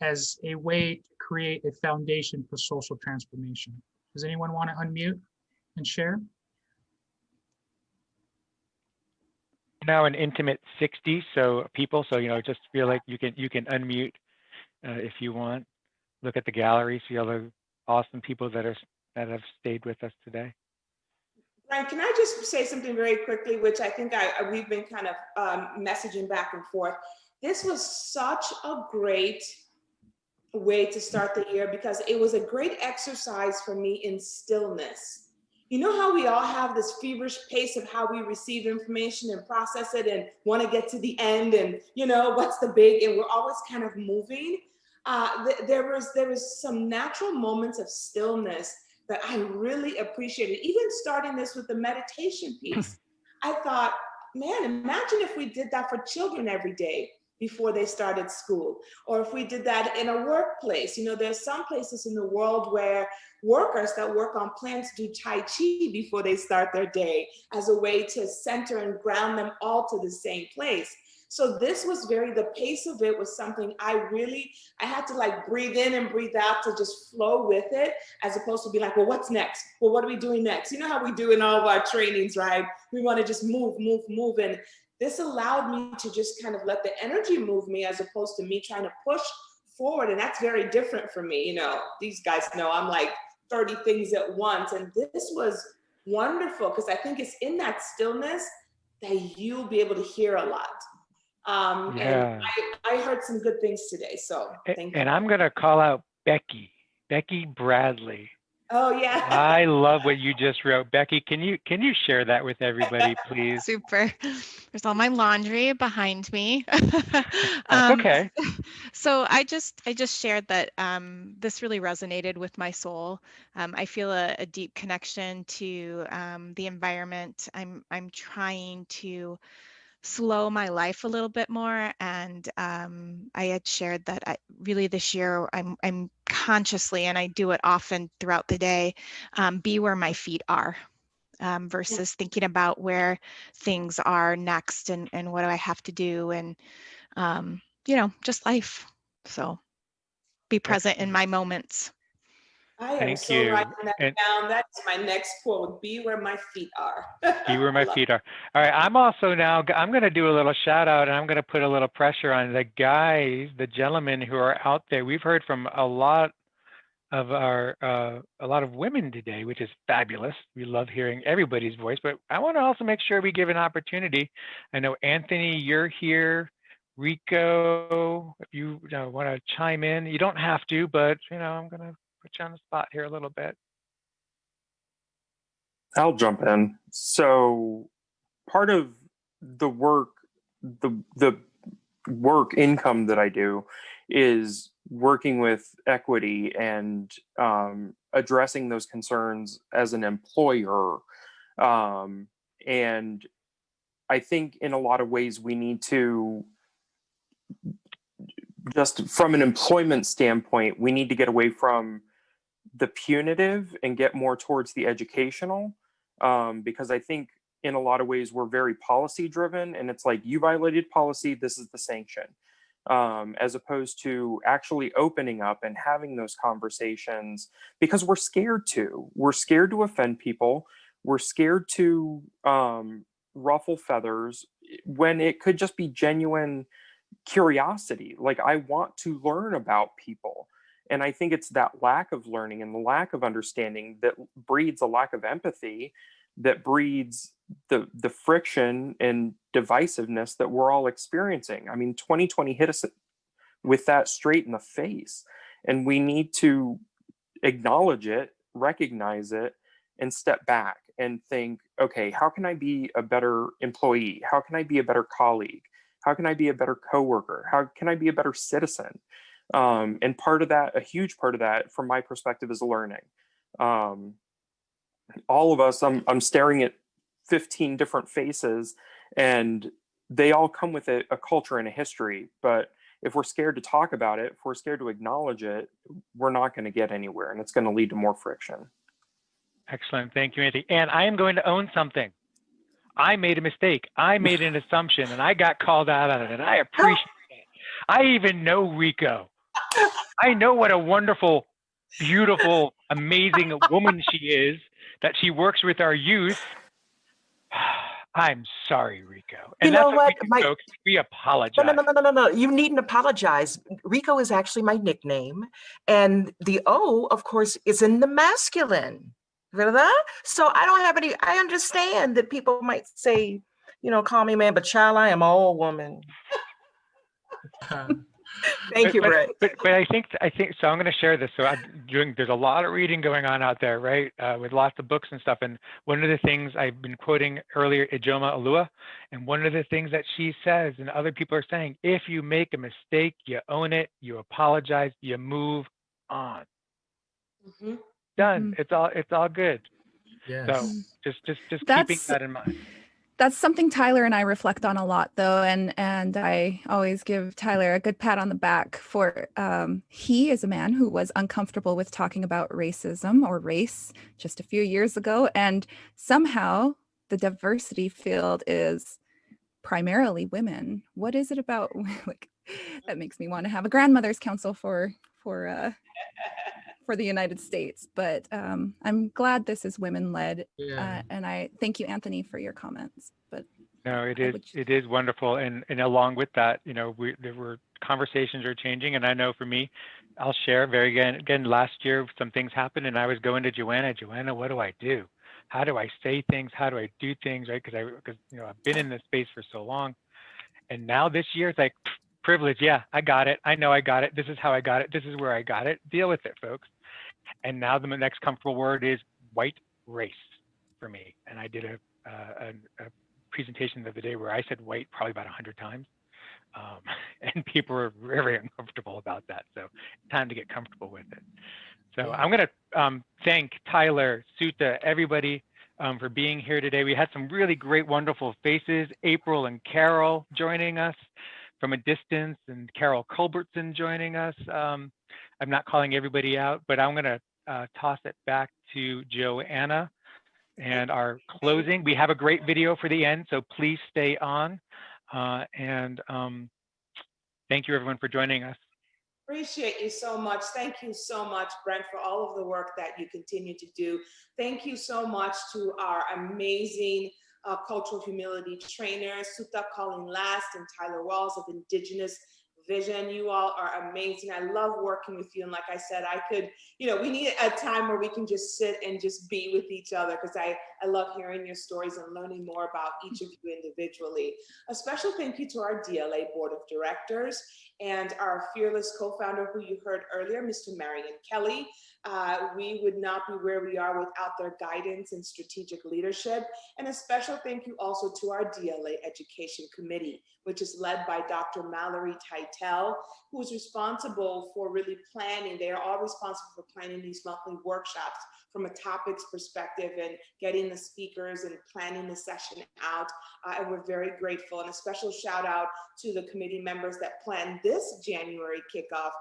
as a way to create a foundation for social transformation? Does anyone want to unmute and share? Now an intimate 60 people, so just feel like you can unmute if you want. Look at the gallery, see all the awesome people that have stayed with us today. Brian, can I just say something very quickly, which I think we've been kind of messaging back and forth. This was such a great way to start the year because it was a great exercise for me in stillness. You know how we all have this feverish pace of how we receive information and process it and want to get to the end and, what's the big, and we're always kind of moving. There was some natural moments of stillness that I really appreciated. Even starting this with the meditation piece, I thought, man, imagine if we did that for children every day before they started school, or if we did that in a workplace. There's some places in the world where workers that work on plants do Tai Chi before they start their day as a way to center and ground them all to the same place. So this was the pace of it was something I had to breathe in and breathe out to just flow with it, as opposed to be like, well, what's next? Well, what are we doing next? You know how we do in all of our trainings, right? We want to just move. And this allowed me to just kind of let the energy move me as opposed to me trying to push forward. And that's very different for me. These guys know I'm like 30 things at once. And this was wonderful because I think it's in that stillness that you'll be able to hear a lot. And I heard some good things today, so thank you. And I'm going to call out Becky Bradley. Oh yeah. I love what you just wrote. Becky, can you share that with everybody, please? Super. There's all my laundry behind me. Okay. So I just shared that this really resonated with my soul. I feel a deep connection to the environment. I'm trying to slow my life a little bit more, and I had shared that really this year I'm consciously, and I do it often throughout the day, be where my feet are, versus thinking about where things are next and what do I have to do, and just life. So be present in my moments. I am so writing that down. That's my next quote. Be where my feet are. Be where my feet are. All right. I'm going to do a little shout out, and I'm going to put a little pressure on the guys, the gentlemen who are out there. We've heard from a lot of women today, which is fabulous. We love hearing everybody's voice, but I want to also make sure we give an opportunity. I know Anthony, you're here. Rico, if you want to chime in, you don't have to, but I'm going to put you on the spot here a little bit. I'll jump in. So part of the work income that I do is working with equity and addressing those concerns as an employer. And I think in a lot of ways we need to, just from an employment standpoint, we need to get away from the punitive and get more towards the educational, because I think in a lot of ways we're very policy driven, and it's like, you violated policy, this is the sanction, as opposed to actually opening up and having those conversations, because we're scared to offend people. We're scared to ruffle feathers when it could just be genuine curiosity. Like, I want to learn about people. And I think it's that lack of learning and the lack of understanding that breeds a lack of empathy, that breeds the friction and divisiveness that we're all experiencing. I mean, 2020 hit us with that straight in the face, and we need to acknowledge it, recognize it, and step back and think, okay, how can I be a better employee? How can I be a better colleague? How can I be a better coworker? How can I be a better citizen? And part of that, a huge part of that, from my perspective, is learning. All of us, I'm staring at 15 different faces, and they all come with a culture and a history. But if we're scared to talk about it, if we're scared to acknowledge it, we're not going to get anywhere, and it's going to lead to more friction. Excellent. Thank you, Anthony. And I am going to own something. I made a mistake. I made an assumption, and I got called out on it, and I appreciate it. I even know Rico. I know what a wonderful, beautiful, amazing woman she is, that she works with our youth. I'm sorry, Rico. And You know that's what, we do, folks. We apologize. No. You needn't apologize. Rico is actually my nickname. And the O, of course, is in the masculine. ¿Verdad? So I don't have any, I understand that people might say, you know, call me man, but child, I am all woman. Thank you, Brett. But I think so. I'm going to share this. So there's a lot of reading going on out there, right? With lots of books and stuff. And one of the things I've been quoting earlier, Ijoma Alua, and one of the things that she says, and other people are saying, if you make a mistake, you own it, you apologize, you move on. Mm-hmm. Done. It's all good. Yes. So just keeping that in mind. That's something Tyler and I reflect on a lot, though, and I always give Tyler a good pat on the back for he is a man who was uncomfortable with talking about racism or race just a few years ago, and somehow the diversity field is primarily women. What is it about like that makes me want to have a grandmother's council for the United States, but I'm glad this is women-led, and I thank you, Anthony, for your comments. But no, it is wonderful, and along with that, you know, there were conversations are changing, and I know for me, I'll share again. Last year, some things happened, and I was going to Joanna, what do I do? How do I say things? How do I do things? Right? Because you know, I've been in this space for so long, and now this year it's like privilege. Yeah, I got it. I know I got it. This is how I got it. This is where I got it. Deal with it, folks. And now the next comfortable word is white race for me. And I did a presentation the other day where I said white probably about 100 times. And people were very uncomfortable about that. So time to get comfortable with it. So I'm going to thank Tyler, Souta, everybody for being here today. We had some really great, wonderful faces. April and Carol joining us from a distance, and Carol Culbertson joining us. I'm not calling everybody out, but I'm going to toss it back to Joanna and our closing. We have a great video for the end, so please stay on. And thank you, everyone, for joining us. Appreciate you so much. Thank you so much, Brent, for all of the work that you continue to do. Thank you so much to our amazing cultural humility trainers, Souta Colleen Last and Tyler Walls of Indigenous Vision. You all are amazing. I love working with you. And like I said, I could, you know, we need a time where we can just sit and just be with each other, because I love hearing your stories and learning more about each of you individually. A special thank you to our DLA Board of Directors and our fearless co-founder who you heard earlier, Mr. Marion Kelly. We would not be where we are without their guidance and strategic leadership. And a special thank you also to our DLA Education Committee, which is led by Dr. Mallory Titel, who is responsible for really planning. They are all responsible for planning these monthly workshops from a topics perspective and getting the speakers and planning the session out. And we're very grateful. And a special shout out to the committee members that planned this January kickoff,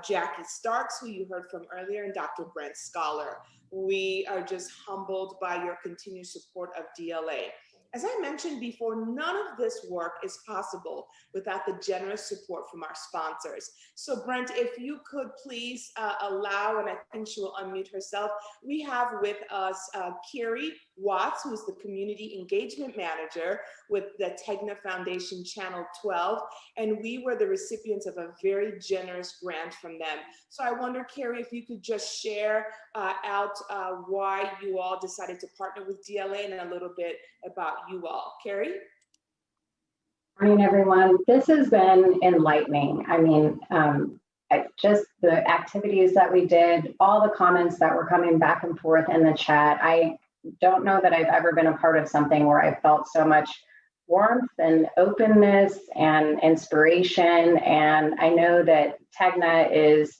Jackie Starks, who you heard from earlier, and Dr. Brent Scholar. We are just humbled by your continued support of DLA. As I mentioned before, none of this work is possible without the generous support from our sponsors. So Brent, if you could please allow, and I think she will unmute herself, we have with us Carrie Watts, who's the Community Engagement Manager with the Tegna Foundation Channel 12, and we were the recipients of a very generous grant from them. So I wonder, Carrie, if you could just share out why you all decided to partner with DLA and a little bit about you all. Carrie? Morning, everyone. This has been enlightening. I mean, just the activities that we did, all the comments that were coming back and forth in the chat. I don't know that I've ever been a part of something where I felt so much warmth and openness and inspiration. And I know that Tegna is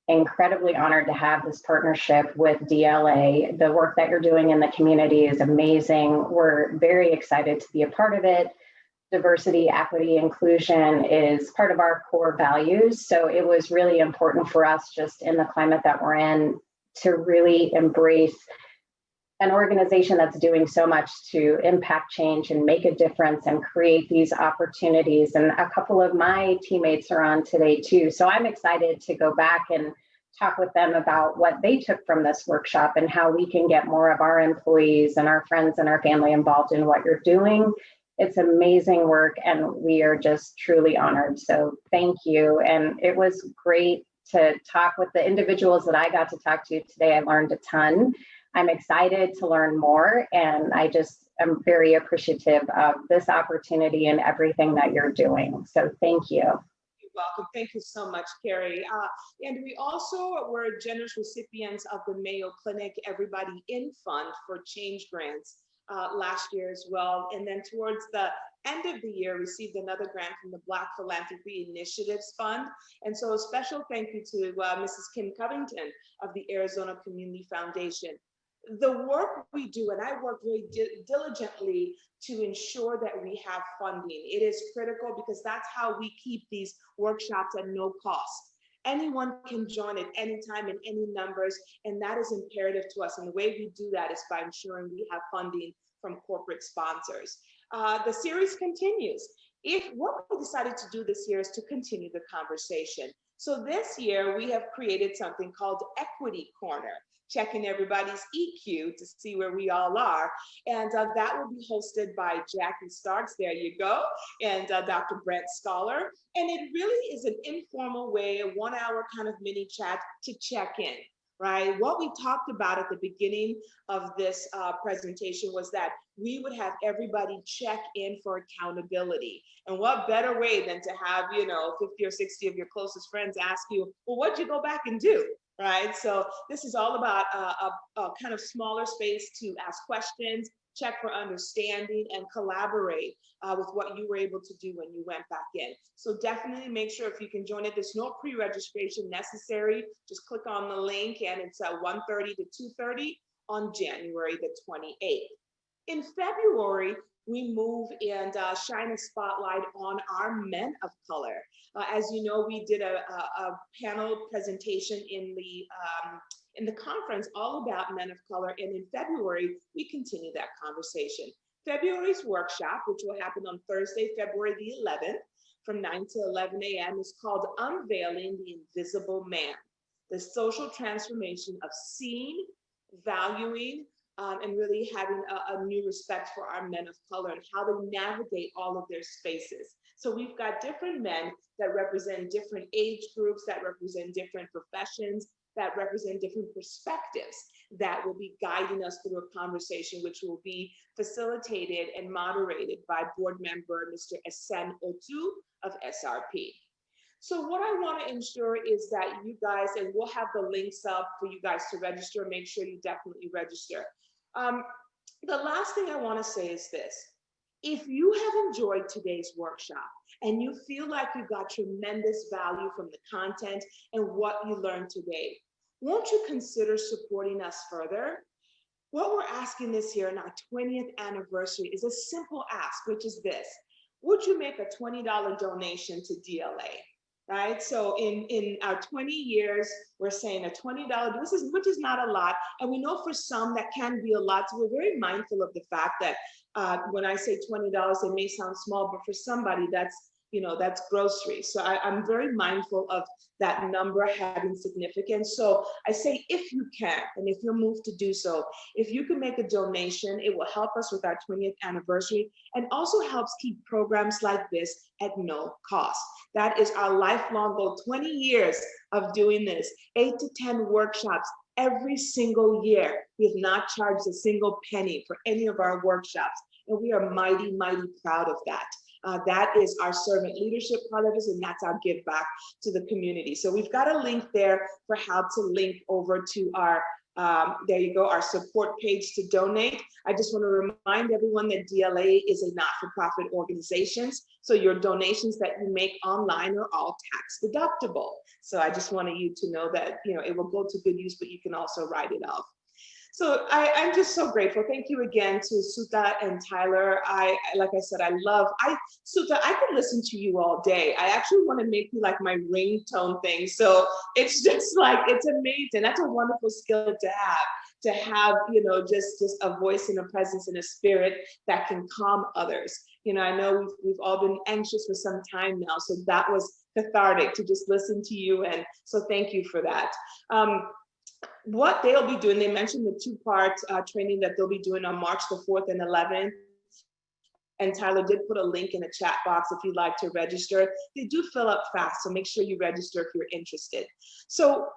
incredibly honored to have this partnership with DLA. The work that you're doing in the community is amazing. We're very excited to be a part of it. Diversity, equity, inclusion is part of our core values. So it was really important for us, just in the climate that we're in, to really embrace an organization that's doing so much to impact change and make a difference and create these opportunities. And a couple of my teammates are on today too. So I'm excited to go back and talk with them about what they took from this workshop and how we can get more of our employees and our friends and our family involved in what you're doing. It's amazing work and we are just truly honored. So thank you. And it was great to talk with the individuals that I got to talk to today. I learned a ton. I'm excited to learn more, and I just am very appreciative of this opportunity and everything that you're doing. So thank you. You're welcome. Thank you so much, Carrie. And we also were generous recipients of the Mayo Clinic Everybody In Fund for Change grants last year as well. And then towards the end of the year, received another grant from the Black Philanthropy Initiatives Fund. And so a special thank you to Mrs. Kim Covington of the Arizona Community Foundation. The work we do, and I work very diligently to ensure that we have funding. It is critical because that's how we keep these workshops at no cost. Anyone can join at any time in any numbers, and that is imperative to us. And the way we do that is by ensuring we have funding from corporate sponsors. The series continues. What we decided to do this year is to continue the conversation. So this year we have created something called Equity Corner, checking everybody's EQ to see where we all are. And that will be hosted by Jackie Starks, there you go, and Dr. Brent Scholar. And it really is an informal way, a 1 hour kind of mini chat to check in, right? What we talked about at the beginning of this presentation was that we would have everybody check in for accountability. And what better way than to have, 50 or 60 of your closest friends ask you, well, what'd you go back and do? Right? So this is all about a kind of smaller space to ask questions, check for understanding, and collaborate with what you were able to do when you went back in. So definitely make sure if you can join it. There's no pre-registration necessary. Just click on the link, and it's 1:30 to 2:30 on January the 28th. In February, we move and shine a spotlight on our men of color. As you know, we did a panel presentation in the conference all about men of color. And in February, we continue that conversation. February's workshop, which will happen on Thursday, February the 11th, from 9 to 11 a.m. is called Unveiling the Invisible Man, the social transformation of seeing, valuing, and really having a new respect for our men of color and how to navigate all of their spaces. So we've got different men that represent different age groups, that represent different professions, that represent different perspectives that will be guiding us through a conversation, which will be facilitated and moderated by board member Mr. Esen Otu of SRP. So what I want to ensure is that you guys, and we'll have the links up for you guys to register, make sure you definitely register. The last thing I want to say is this. If you have enjoyed today's workshop and you feel like you got tremendous value from the content and what you learned today, won't you consider supporting us further? What we're asking this year in our 20th anniversary is a simple ask, which is this. Would you make a $20 donation to DLA? Right? So in our 20 years, we're saying a $20, which is not a lot. And we know for some that can be a lot. So we're very mindful of the fact that when I say $20, it may sound small, but for somebody that's groceries. So I'm very mindful of that number having significance. So I say, if you can, and if you're moved to do so, if you can make a donation, it will help us with our 20th anniversary and also helps keep programs like this at no cost. That is our lifelong goal, 20 years of doing this, 8 to 10 workshops every single year. We have not charged a single penny for any of our workshops. And we are mighty, mighty proud of that. That is our servant leadership part of us, and that's our give back to the community. So we've got a link there for how to link over to our, there you go, our support page to donate. I just want to remind everyone that DLA is a not-for-profit organization. So your donations that you make online are all tax deductible. So I just wanted you to know that, it will go to good use, but you can also write it off. So I'm just so grateful. Thank you again to Souta and Tyler. Like I said, Souta, I could listen to you all day. I actually want to make you like my ringtone thing. So it's just like, it's amazing. That's a wonderful skill to have, just a voice and a presence and a spirit that can calm others. I know we've all been anxious for some time now. So that was cathartic to just listen to you. And so thank you for that. What they'll be doing, they mentioned the two-part training that they'll be doing on March the 4th and 11th. And Tyler did put a link in the chat box if you'd like to register. They do fill up fast, so make sure you register if you're interested. So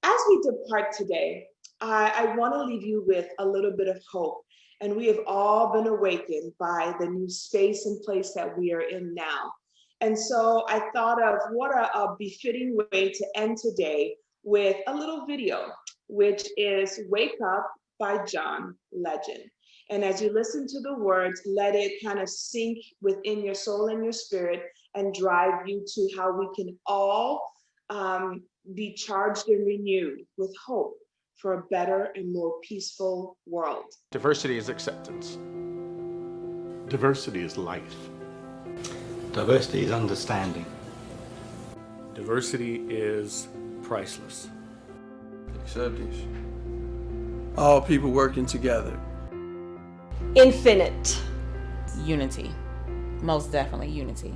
as we depart today, I want to leave you with a little bit of hope. And we have all been awakened by the new space and place that we are in now. And so I thought of what a befitting way to end today with a little video, which is Wake Up by John Legend. And as you listen to the words, let it kind of sink within your soul and your spirit and drive you to how we can all be charged and renewed with hope for a better and more peaceful world. Diversity is acceptance. Diversity is life. Diversity is understanding. Diversity is priceless. Acceptance. All people working together. Infinite. Unity. Most definitely unity.